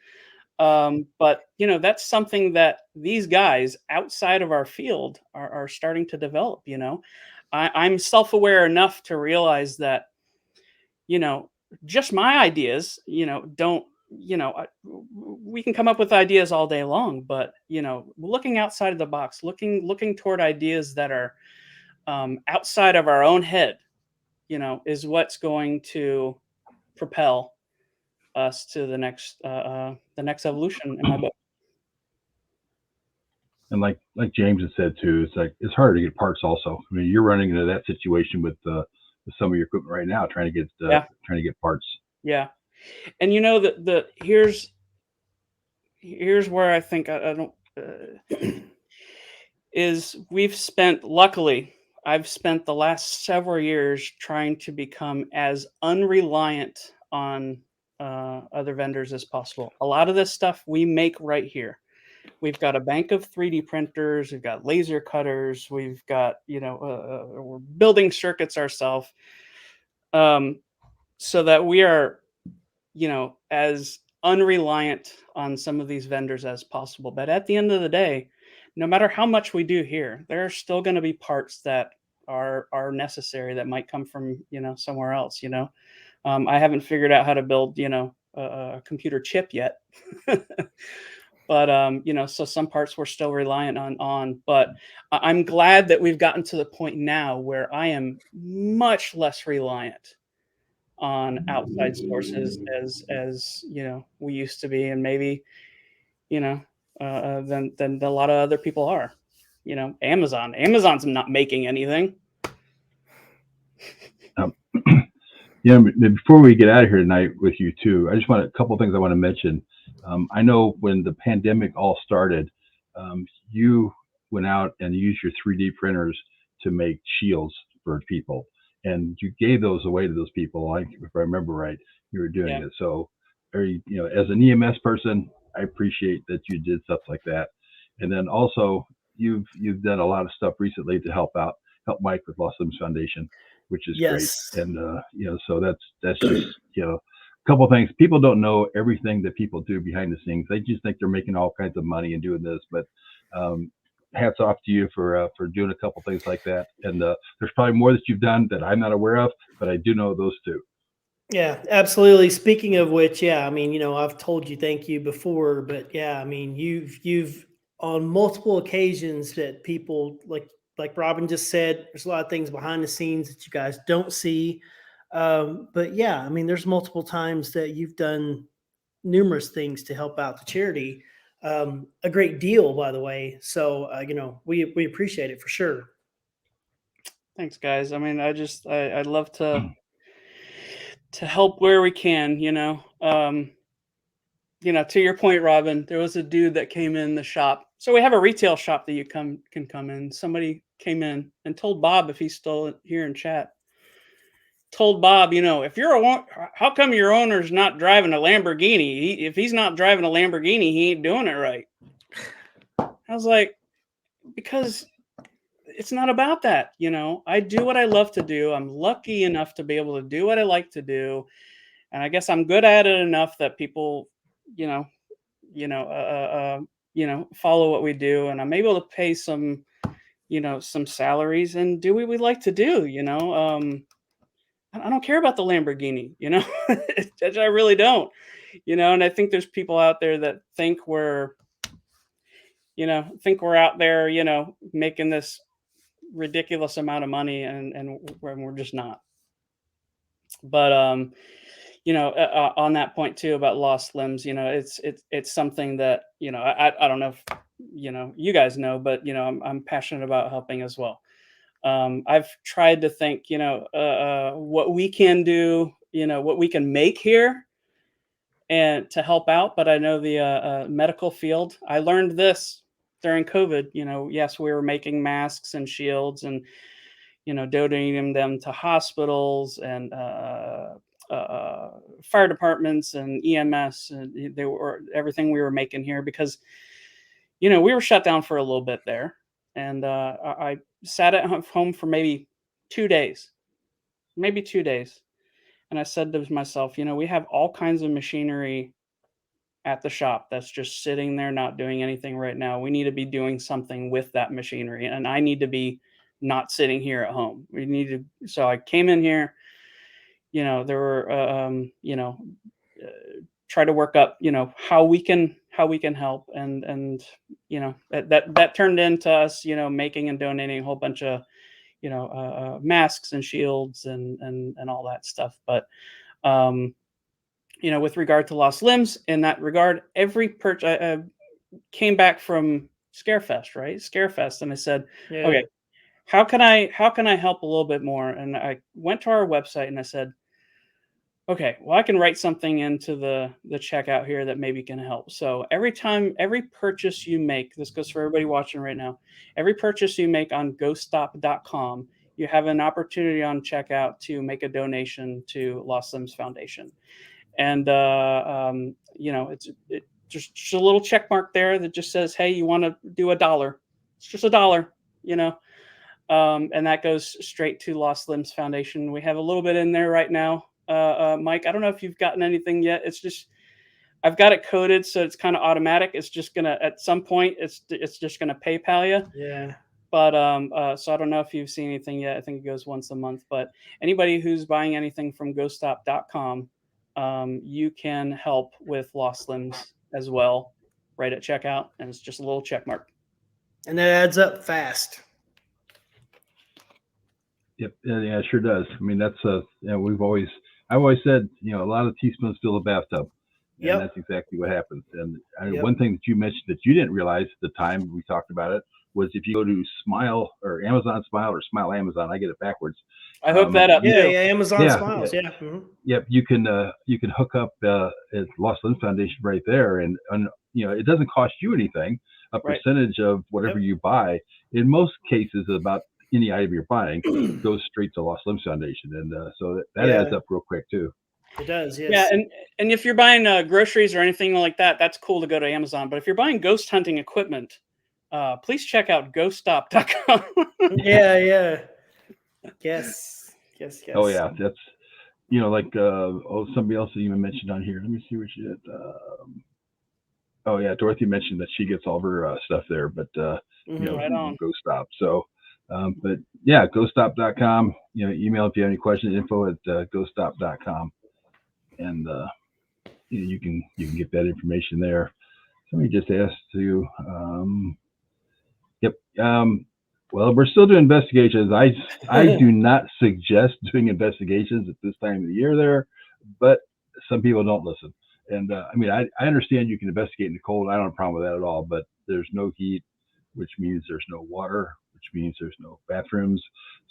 [SPEAKER 3] But that's something that these guys outside of our field are starting to develop. I'm self-aware enough to realize that you know, just my ideas, don't, we can come up with ideas all day long, but looking outside of the box, looking toward ideas that are outside of our own head, is what's going to propel us to the next evolution in my book.
[SPEAKER 1] And like James had said too, it's harder to get parts. Also, I mean, you're running into that situation with some of your equipment right now, trying to get parts.
[SPEAKER 3] Yeah, and here's where I think I don't is luckily I've spent the last several years trying to become as unreliant on other vendors as possible. A lot of this stuff we make right here. We've got a bank of 3D printers. We've got laser cutters. We've got, we're building circuits ourselves, so that we are, as unreliant on some of these vendors as possible. But at the end of the day, no matter how much we do here, there are still going to be parts that are necessary that might come from, somewhere else. I haven't figured out how to build, a computer chip yet. But so some parts we're still reliant on. But I'm glad that we've gotten to the point now where I am much less reliant on outside sources as we used to be, and maybe than a lot of other people are. Amazon's not making anything.
[SPEAKER 1] Before we get out of here tonight with you too, I just want a couple of things I want to mention. I know when the pandemic all started, you went out and used your 3D printers to make shields for people, and you gave those away to those people. If I remember right, you were doing it. So, as an EMS person, I appreciate that you did stuff like that. And then also, you've done a lot of stuff recently to help Mike with Lost Limbs Foundation, which is great. And so that's just a couple of things. People don't know everything that people do behind the scenes. They just think they're making all kinds of money and doing this, but hats off to you for doing a couple things like that. And there's probably more that you've done that I'm not aware of, but I do know those two.
[SPEAKER 2] Yeah, absolutely. Speaking of which, I mean, I've told you thank you before, but I mean, you've on multiple occasions that people like Robin just said, there's a lot of things behind the scenes that you guys don't see. But I mean, there's multiple times that you've done numerous things to help out the charity. A great deal, by the way. So, we appreciate it for sure.
[SPEAKER 3] Thanks, guys. I mean, I'd love to help where we can, to your point, Robin, there was a dude that came in the shop. So we have a retail shop that you can come in. Somebody came in and told Bob, if he's still here in chat, told Bob, how come your owner's not driving a Lamborghini? If he's not driving a Lamborghini, he ain't doing it right. I was like, because it's not about that. I do what I love to do. I'm lucky enough to be able to do what I like to do. And I guess I'm good at it enough that people, follow what we do, and I'm able to pay some salaries and do what we like to do. I don't care about the Lamborghini, I really don't, and I think there's people out there that think we're out there, making this ridiculous amount of money, and we're just not. But on that point too about lost limbs, it's something that I don't know if you guys know, but I'm passionate about helping as well. I've tried to think what we can do, what we can make here and to help out. But I know the medical field, I learned this during COVID. Yes, we were making masks and shields and donating them to hospitals and fire departments and EMS, and they were everything we were making here because we were shut down for a little bit there, and I sat at home for maybe 2 days, maybe 2 days. And I said to myself, we have all kinds of machinery at the shop that's just sitting there not doing anything right now. We need to be doing something with that machinery, and I need to be not sitting here at home. We need to. So I came in here. There were, try to work up, how we can help, and that turned into us, making and donating a whole bunch of, masks and shields and all that stuff. But with regard to lost limbs, in that regard, every I came back from Scarefest, right? Scarefest, and I said,
[SPEAKER 2] Yeah.
[SPEAKER 3] okay, how can I help a little bit more? And I went to our website and I said, okay, well, I can write something into the checkout here that maybe can help. So every purchase you make, this goes for everybody watching right now, every purchase you make on ghoststop.com, you have an opportunity on checkout to make a donation to Lost Limbs Foundation. And, it's just a little check mark there that just says, hey, you want to do $1. It's just $1, and that goes straight to Lost Limbs Foundation. We have a little bit in there right now. Mike, I don't know if you've gotten anything yet. It's just, I've got it coded, so it's kind of automatic. It's just gonna, at some point, it's just gonna PayPal you.
[SPEAKER 2] Yeah.
[SPEAKER 3] But so I don't know if you've seen anything yet. I think it goes once a month. But anybody who's buying anything from ghoststop.com, you can help with Lost Limbs as well, right at checkout, and it's just a little check mark.
[SPEAKER 2] And that adds up fast.
[SPEAKER 1] Yep, yeah, it sure does. I mean, that's I've always said, a lot of teaspoons fill the bathtub, and
[SPEAKER 2] Yep.
[SPEAKER 1] that's exactly what happens. And
[SPEAKER 2] Yep.
[SPEAKER 1] one thing that you mentioned that you didn't realize at the time we talked about it was if you go to Smile or Amazon Smile or Smile Amazon, I get it backwards.
[SPEAKER 3] I hooked that up.
[SPEAKER 2] Yeah,
[SPEAKER 3] too.
[SPEAKER 2] yeah, Amazon
[SPEAKER 1] Yeah,
[SPEAKER 2] Smiles. Yeah. Mhm.
[SPEAKER 1] Yep, you can hook up at Lost Limbs Foundation right there, and it doesn't cost you anything. A
[SPEAKER 3] Right.
[SPEAKER 1] percentage of whatever you buy, in most cases, about any item you're buying goes straight to Lost Limbs Foundation, and so that
[SPEAKER 2] Yeah.
[SPEAKER 1] adds up real quick too.
[SPEAKER 2] It does, yes.
[SPEAKER 3] Yeah, and if you're buying groceries or anything like that, that's cool to go to Amazon. But if you're buying ghost hunting equipment, please check out ghoststop.com.
[SPEAKER 2] Yeah, yeah. Yes.
[SPEAKER 1] Oh yeah, that's like somebody else that you mentioned on here. Let me see what she did. Oh yeah, Dorothy mentioned that she gets all of her stuff there, but
[SPEAKER 3] Right on.
[SPEAKER 1] Go Stop. So, but yeah, ghoststop.com. Email if you have any questions. Info at ghoststop.com, and you can get that information there. Somebody just asked to. Yep. Well, we're still doing investigations. I do not suggest doing investigations at this time of the year there, but some people don't listen. And I mean, I understand you can investigate in the cold. I don't have a problem with that at all, but there's no heat, which means there's no water, which means there's no bathrooms.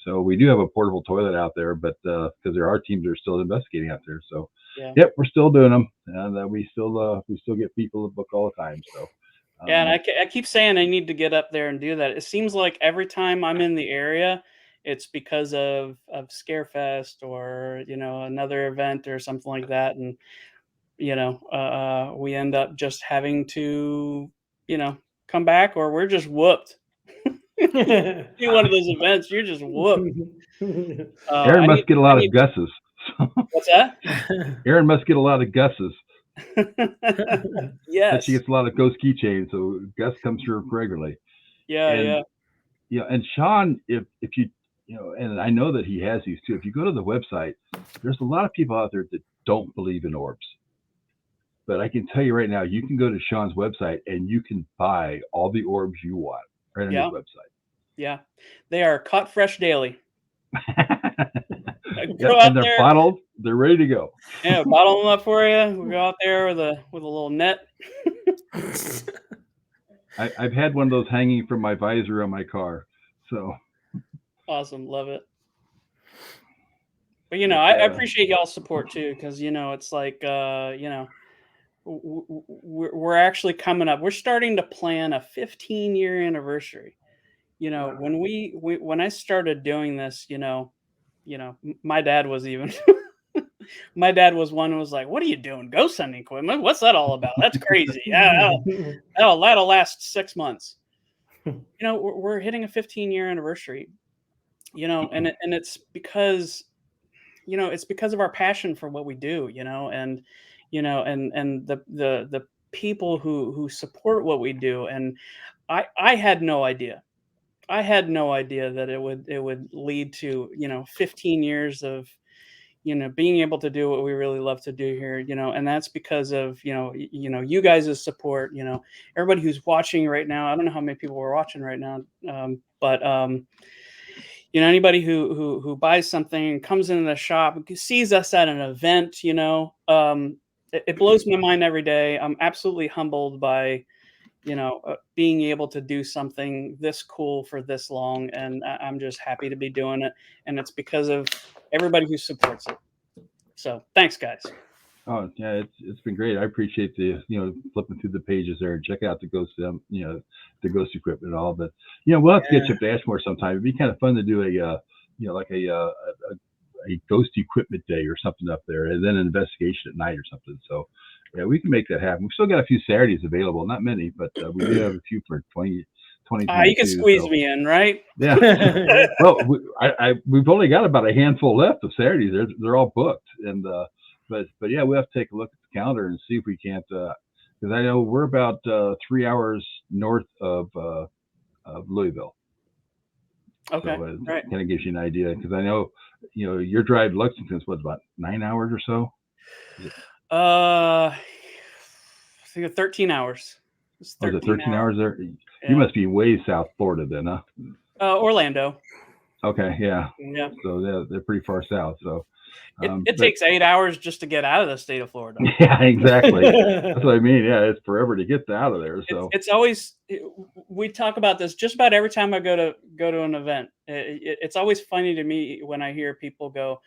[SPEAKER 1] So we do have a portable toilet out there, but because there are teams that are still investigating out there. So
[SPEAKER 3] Yeah.
[SPEAKER 1] Yep, we're still doing them, and we still get people to book all the time. So
[SPEAKER 3] Yeah, and I keep saying I need to get up there and do that. It seems like every time I'm in the area, it's because of Scarefest or another event or something like that, and we end up just having to come back, or we're just whooped. Do one of those events, you're just whooped.
[SPEAKER 1] Aaron must get a lot of gusses.
[SPEAKER 3] What's that?
[SPEAKER 1] Aaron must get a lot of gusses.
[SPEAKER 3] Yes.
[SPEAKER 1] She gets a lot of ghost keychains, so Gus comes through regularly.
[SPEAKER 3] Yeah.
[SPEAKER 1] And Shawn, if you and I know that he has these too. If you go to the website, there's a lot of people out there that don't believe in orbs. But I can tell you right now, you can go to Shawn's website and you can buy all the orbs you want right on his website.
[SPEAKER 3] Yeah, they are caught fresh daily.
[SPEAKER 1] And they're bottled. They're ready to go.
[SPEAKER 3] Yeah, bottle them up for you. We go out there with a little net.
[SPEAKER 1] I've had one of those hanging from my visor on my car. So
[SPEAKER 3] awesome, love it. But I appreciate y'all's support too, because it's like we're actually coming up. We're starting to plan a 15-year anniversary. When I started doing this, my dad was even my dad was one who was like, "What are you doing? Ghost hunting equipment? What's that all about? That's crazy. Yeah, that'll last 6 months." We're hitting a 15-year anniversary. And it's because it's because of our passion for what we do, and the people who support what we do. And I had no idea. I had no idea that it would lead to 15 years of being able to do what we really love to do here, and that's because of you guys' support, everybody who's watching right now. I don't know how many people are watching right now, but anybody who buys something, comes into the shop, sees us at an event, it blows my mind every day. I'm absolutely humbled by being able to do something this cool for this long, and I'm just happy to be doing it, and it's because of everybody who supports it. So thanks, guys.
[SPEAKER 1] Oh yeah, it's been great. I appreciate the flipping through the pages there and check out the ghost the ghost equipment and all. But we'll have to get you up to Ashmore sometime. It'd be kind of fun to do like a ghost equipment day or something up there, and then an investigation at night or something. So yeah, we can make that happen. We've still got a few Saturdays available, not many, but we do have a few for 2022.
[SPEAKER 3] You can squeeze me in, right?
[SPEAKER 1] Yeah. Well, we've only got about a handful left of Saturdays. They're all booked, and but yeah, we have to take a look at the calendar and see if we can't. Because I know we're about 3 hours north of Louisville.
[SPEAKER 3] Okay,
[SPEAKER 1] So
[SPEAKER 3] right.
[SPEAKER 1] Kind of gives you an idea. Because I know your drive to Lexington's about 9 hours or so.
[SPEAKER 3] I think 13 hours.
[SPEAKER 1] It's 13 hours there? Yeah. You must be way South Florida then, huh?
[SPEAKER 3] Orlando.
[SPEAKER 1] Okay, yeah.
[SPEAKER 3] Yeah.
[SPEAKER 1] So they're pretty far south. So
[SPEAKER 3] it takes 8 hours just to get out of the state of Florida.
[SPEAKER 1] Yeah, exactly. That's what I mean. Yeah, it's forever to get out of there. So
[SPEAKER 3] it's always, we talk about this just about every time I go to an event. It's always funny to me when I hear people go,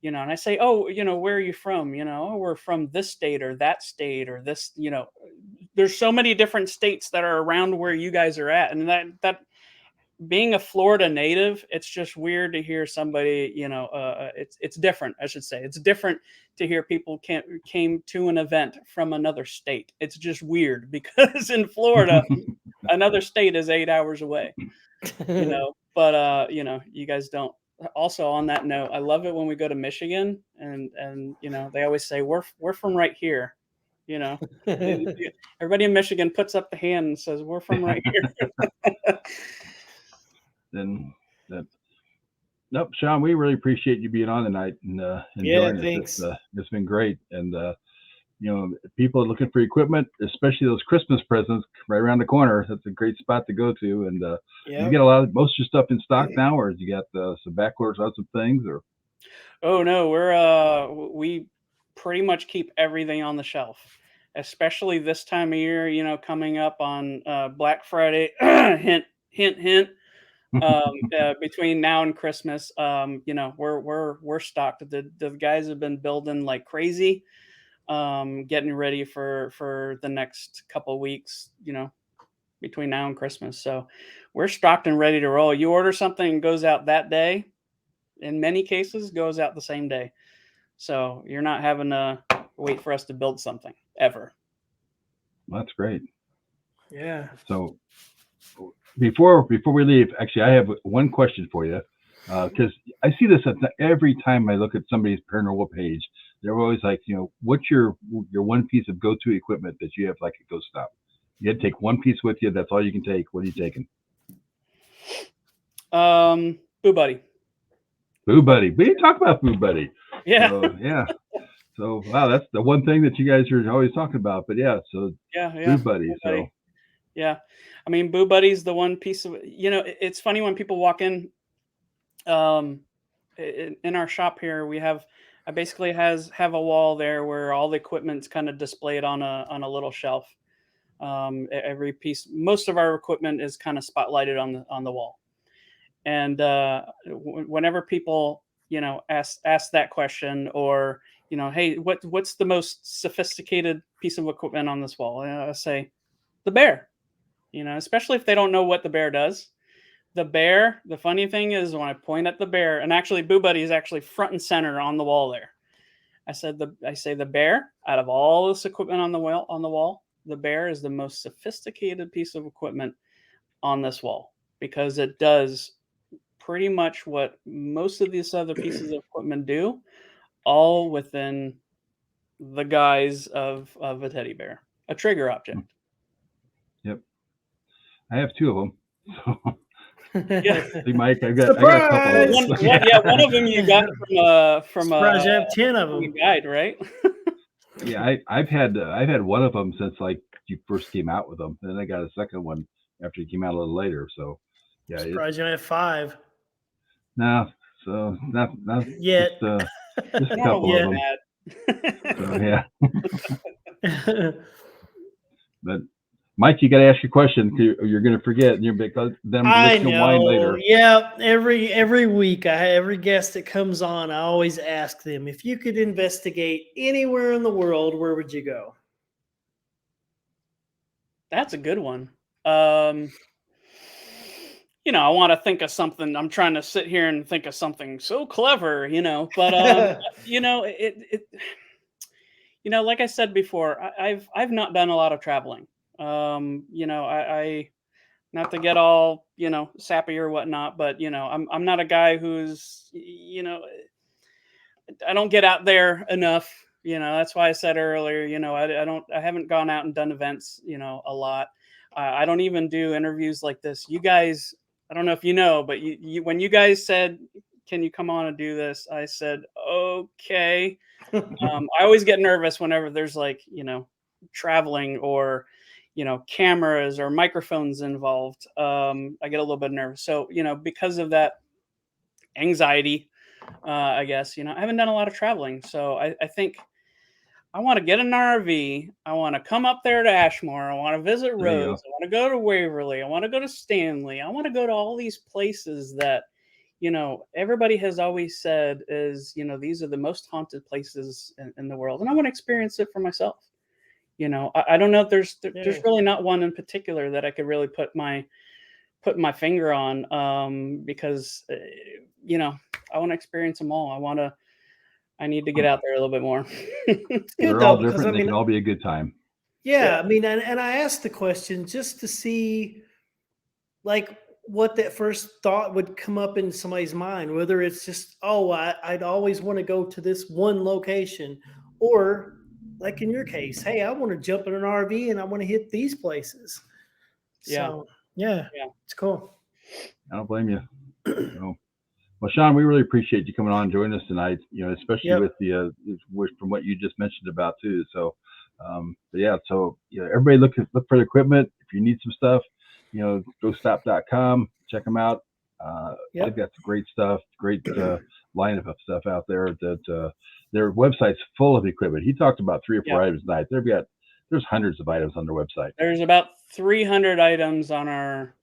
[SPEAKER 3] and I say, oh, where are you from? Oh, we're from this state or that state or this, there's so many different states that are around where you guys are at. And that being a Florida native, it's just weird to hear somebody, it's different. I should say it's different to hear people came to an event from another state. It's just weird because in Florida, another state is 8 hours away, but you guys don't. Also, on that note, I love it when we go to Michigan and they always say we're from right here. Everybody in Michigan puts up the hand and says we're from right here.
[SPEAKER 1] Then nope, Shawn, we really appreciate you being on tonight and joining us. It's been great, and people are looking for equipment, especially those Christmas presents right around the corner. That's a great spot to go to, and you get most of your stuff in stock now, or you got some back orders on some things, or?
[SPEAKER 3] Oh no, we pretty much keep everything on the shelf, especially this time of year. Coming up on Black Friday. Hint, hint, hint. Between now and Christmas, we're stocked. The guys have been building like crazy, getting ready for the next couple of weeks, between now and Christmas. So we're stocked and ready to roll. You order something, it goes out that day. In many cases, goes out the same day. So you're not having to wait for us to build something ever.
[SPEAKER 1] That's great.
[SPEAKER 2] Yeah.
[SPEAKER 1] So before we leave, actually, I have one question for you, because I see this every time I look at somebody's paranormal page. They're always like, what's your one piece of go-to equipment that you have, like a ghost stop? You had to take one piece with you. That's all you can take. What are you taking?
[SPEAKER 3] Boo Buddy.
[SPEAKER 1] Boo Buddy. We didn't talk about Boo Buddy.
[SPEAKER 3] Yeah.
[SPEAKER 1] So, yeah. So wow, that's the one thing that you guys are always talking about. But yeah, so Boo Buddy.
[SPEAKER 3] Boo Buddy. Yeah, I mean, Boo Buddy's the one piece of, it's funny when people walk in our shop here, I basically have a wall there where all the equipment's kind of displayed on a little shelf. Every piece, most of our equipment is kind of spotlighted on the wall. And whenever people, ask that question, or, hey, what's the most sophisticated piece of equipment on this wall? I say the bear. Especially if they don't know what the bear does. The bear, the funny thing is when I point at the bear, and actually Boo Buddy is actually front and center on the wall there. I say the bear, out of all this equipment on the wall, the bear is the most sophisticated piece of equipment on this wall, because it does pretty much what most of these other pieces of equipment do, all within the guise of a teddy bear, a trigger object.
[SPEAKER 1] Yep. I have 2 of them. So,
[SPEAKER 3] Yeah.
[SPEAKER 1] see, Mike, I got a couple of
[SPEAKER 2] Surprise!
[SPEAKER 1] them.
[SPEAKER 3] Yeah, one of them you got from
[SPEAKER 2] Surprised you have 10 of
[SPEAKER 3] from
[SPEAKER 2] them.
[SPEAKER 3] a guide, right?
[SPEAKER 1] Yeah, I've had one of them since like you first came out with them, and then I got a second one after you came out a little later. So, yeah,
[SPEAKER 2] Surprised you have 5
[SPEAKER 1] no, so not
[SPEAKER 2] yet.
[SPEAKER 1] just a
[SPEAKER 3] None of
[SPEAKER 1] couple of
[SPEAKER 3] them
[SPEAKER 1] them.
[SPEAKER 3] bad.
[SPEAKER 1] So yeah, but Mike, you got to ask your question. You're going to forget, and you're because then
[SPEAKER 2] I
[SPEAKER 1] let you whine
[SPEAKER 2] know.
[SPEAKER 1] later.
[SPEAKER 2] Yeah, every week, every guest that comes on, I always ask them, if you could investigate anywhere in the world, where would you go?
[SPEAKER 3] That's a good one. I want to think of something. I'm trying to sit here and think of something so clever, but like I said before, I've not done a lot of traveling. I not to get all, sappy or whatnot, but I'm not a guy who's, I don't get out there enough. That's why I said earlier, I haven't gone out and done events, a lot. I don't even do interviews like this. You guys, I don't know if you know, but when you guys said, can you come on and do this? I said, okay. I always get nervous whenever there's like, traveling or, cameras or microphones involved. I get a little bit nervous. So, because of that anxiety, I guess, I haven't done a lot of traveling. So I think I want to get an RV. I want to come up there to Ashmore. I want to visit
[SPEAKER 1] There you
[SPEAKER 3] Rhodes. I want to go to Waverly. I want to go to Stanley. I want to go to all these places that, everybody has always said is, these are the most haunted places in the world. And I want to experience it for myself. I don't know if there's really not one in particular that I could really put my finger on, because, I want to experience them all. I need to get out there a little bit more.
[SPEAKER 1] They're all different. They can all be a good time.
[SPEAKER 2] Yeah, I mean, and I asked the question just to see, like, what that first thought would come up in somebody's mind, whether it's just, I'd always want to go to this one location, or like in your case, hey, I want to jump in an RV and I want to hit these places. So, yeah, it's cool.
[SPEAKER 1] I don't blame you. So, well, Shawn, we really appreciate you coming on and joining us tonight, especially with the from what you just mentioned about too. So, everybody look for the equipment. If you need some stuff, GoStop.com, check them out. They've got some great stuff, great lineup of stuff out there. That their website's full of equipment. He talked about 3 or 4 items tonight. There's hundreds of items on their website.
[SPEAKER 3] There's about 300 items on our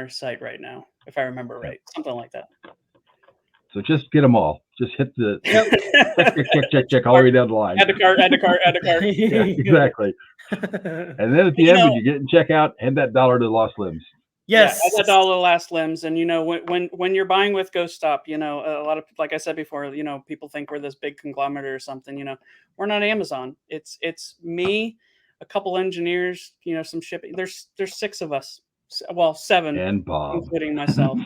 [SPEAKER 3] site right now, if I remember right, something like that.
[SPEAKER 1] So just get them all. Just hit the check all the way down the line.
[SPEAKER 3] Add to cart.
[SPEAKER 1] Yeah, exactly. And then at the end, when you get in checkout, hand that $1 to Lost Limbs.
[SPEAKER 2] Yes,
[SPEAKER 3] add that $1 to Lost Limbs. And when you're buying with Go Stop, a lot of, like I said before, people think we're this big conglomerate or something. We're not Amazon. It's me, a couple engineers, some shipping. There's 6 of us. Well, 7,
[SPEAKER 1] and Bob,
[SPEAKER 3] including myself.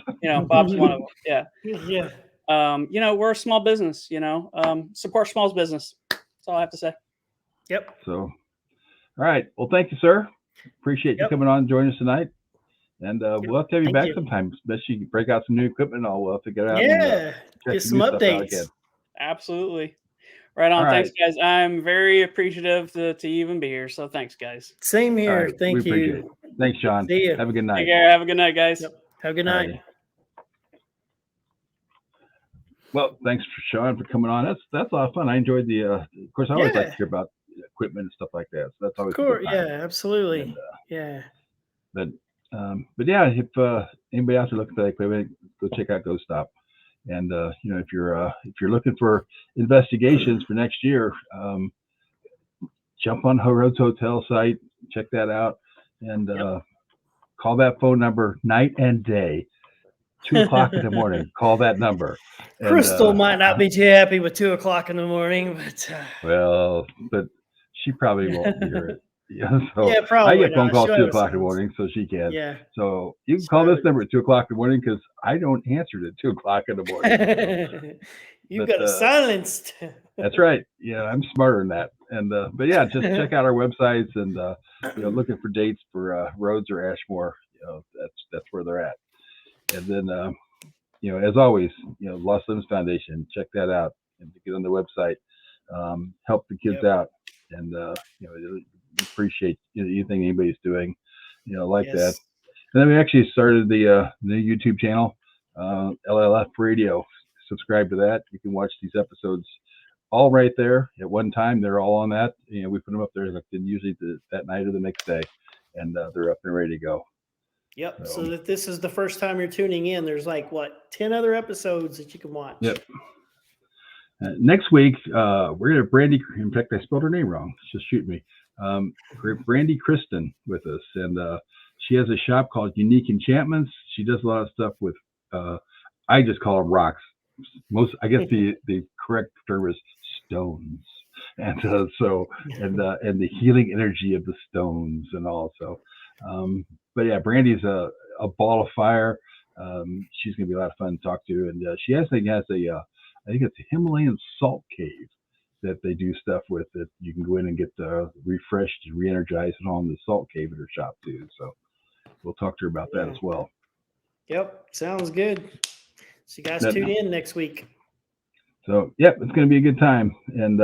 [SPEAKER 3] Bob's one of them.
[SPEAKER 2] Yeah.
[SPEAKER 3] We're a small business. Support small business. That's all I have to say.
[SPEAKER 2] Yep.
[SPEAKER 1] So, all right. Well, thank you, sir. Appreciate you coming on and joining us tonight. And we'll have to have you back sometime, especially break out some new equipment and all. We'll have to get out.
[SPEAKER 2] Yeah.
[SPEAKER 1] And,
[SPEAKER 2] get some updates.
[SPEAKER 3] Absolutely. Right on. Thanks, guys. I'm very appreciative to even be here. So thanks, guys.
[SPEAKER 2] Same here.
[SPEAKER 1] Right.
[SPEAKER 2] Thank you.
[SPEAKER 1] Thanks, Shawn.
[SPEAKER 2] See you.
[SPEAKER 1] Have a good night.
[SPEAKER 3] Take care. Have a good night, guys.
[SPEAKER 2] Yep. Have a good night.
[SPEAKER 1] Right. Well, thanks for Shawn for coming on. That's a lot of fun. I enjoyed the. Of course, I always like to hear about equipment and stuff like that. So that's always.
[SPEAKER 2] Of course, absolutely. And,
[SPEAKER 1] But yeah, if anybody out there looking for that equipment, go check out Go Stop. And if you're looking for investigations for next year, jump on Rhodes Hotel site, check that out, and call that phone number night and day. 2:00 in the morning. Call that number. And,
[SPEAKER 2] Crystal might not be too happy with 2:00 in the morning, but
[SPEAKER 1] but she probably won't hear it. Yeah, so
[SPEAKER 2] Yeah,
[SPEAKER 1] I
[SPEAKER 2] probably
[SPEAKER 1] get phone
[SPEAKER 2] not.
[SPEAKER 1] calls
[SPEAKER 2] She'll
[SPEAKER 1] 2
[SPEAKER 2] have a
[SPEAKER 1] o'clock in the
[SPEAKER 2] silence.
[SPEAKER 1] morning, so she can.
[SPEAKER 2] Yeah.
[SPEAKER 1] So you can
[SPEAKER 2] She'll
[SPEAKER 1] call
[SPEAKER 2] have
[SPEAKER 1] this number at 2 o'clock in the morning because I don't answer it at 2 o'clock in the morning. So,
[SPEAKER 2] You've
[SPEAKER 1] but
[SPEAKER 2] got it silenced.
[SPEAKER 1] that's right. Yeah, I'm smarter than that. And but yeah, just check out our websites and looking for dates for Rhodes or Ashmore. That's where they're at. And then as always, Lost Limbs Foundation, check that out and get on the website. Help the kids out, and appreciate anything anybody's doing, like that.
[SPEAKER 2] Yes.
[SPEAKER 1] And then we actually started the new YouTube channel, LLF Radio. Subscribe to that. You can watch these episodes all right there at one time. They're all on that. We put them up there usually that night or the next day, and they're up and ready to go.
[SPEAKER 2] Yep. So that this is the first time you're tuning in, there's 10 other episodes that you can watch.
[SPEAKER 1] Yep. Next week, we're going to have Brandy. In fact, I spelled her name wrong. Just shoot me. Brandy Kristen with us, and she has a shop called Unique Enchantments. She does a lot of stuff with, I just call them rocks. I guess the correct term is stones, and and the healing energy of the stones and all. So, but yeah, Brandy's a ball of fire. She's going to be a lot of fun to talk to, and she actually has I think it's a Himalayan salt cave that they do stuff with that you can go in and get refreshed and re-energized and all in the salt cave at her shop too. So we'll talk to her about that as well.
[SPEAKER 2] Yep. Sounds good. So you guys tune in next week. So
[SPEAKER 1] it's going to be a good time. And,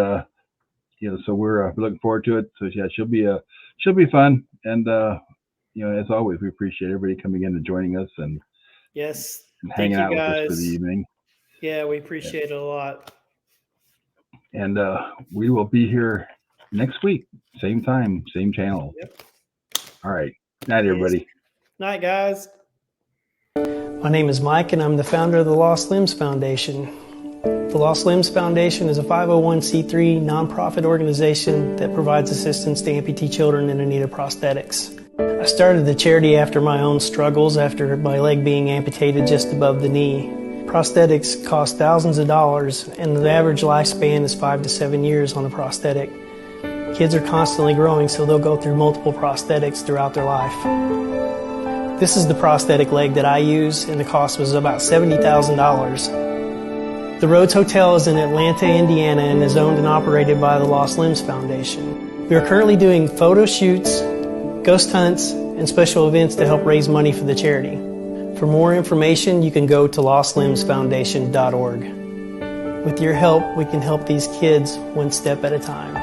[SPEAKER 1] so we're looking forward to it. So yeah, she'll be fun. And, as always, we appreciate everybody coming in and joining us and hanging out with us for the evening.
[SPEAKER 2] Yeah, we appreciate it a lot.
[SPEAKER 1] And we will be here next week, same time, same channel.
[SPEAKER 2] Yep.
[SPEAKER 1] All right. Night, everybody.
[SPEAKER 2] Night, guys. My name is Mike, and I'm the founder of the Lost Limbs Foundation. The Lost Limbs Foundation is a 501c3 nonprofit organization that provides assistance to amputee children in need of prosthetics. I started the charity after my own struggles after my leg being amputated just above the knee. Prosthetics cost thousands of dollars, and the average lifespan is 5 to 7 years on a prosthetic. Kids are constantly growing, so they'll go through multiple prosthetics throughout their life. This is the prosthetic leg that I use, and the cost was about $70,000. The Rhodes Hotel is in Atlanta, Indiana, and is owned and operated by the Lost Limbs Foundation. We are currently doing photo shoots, ghost hunts, and special events to help raise money for the charity. For more information, you can go to lostlimbsfoundation.org. With your help, we can help these kids one step at a time.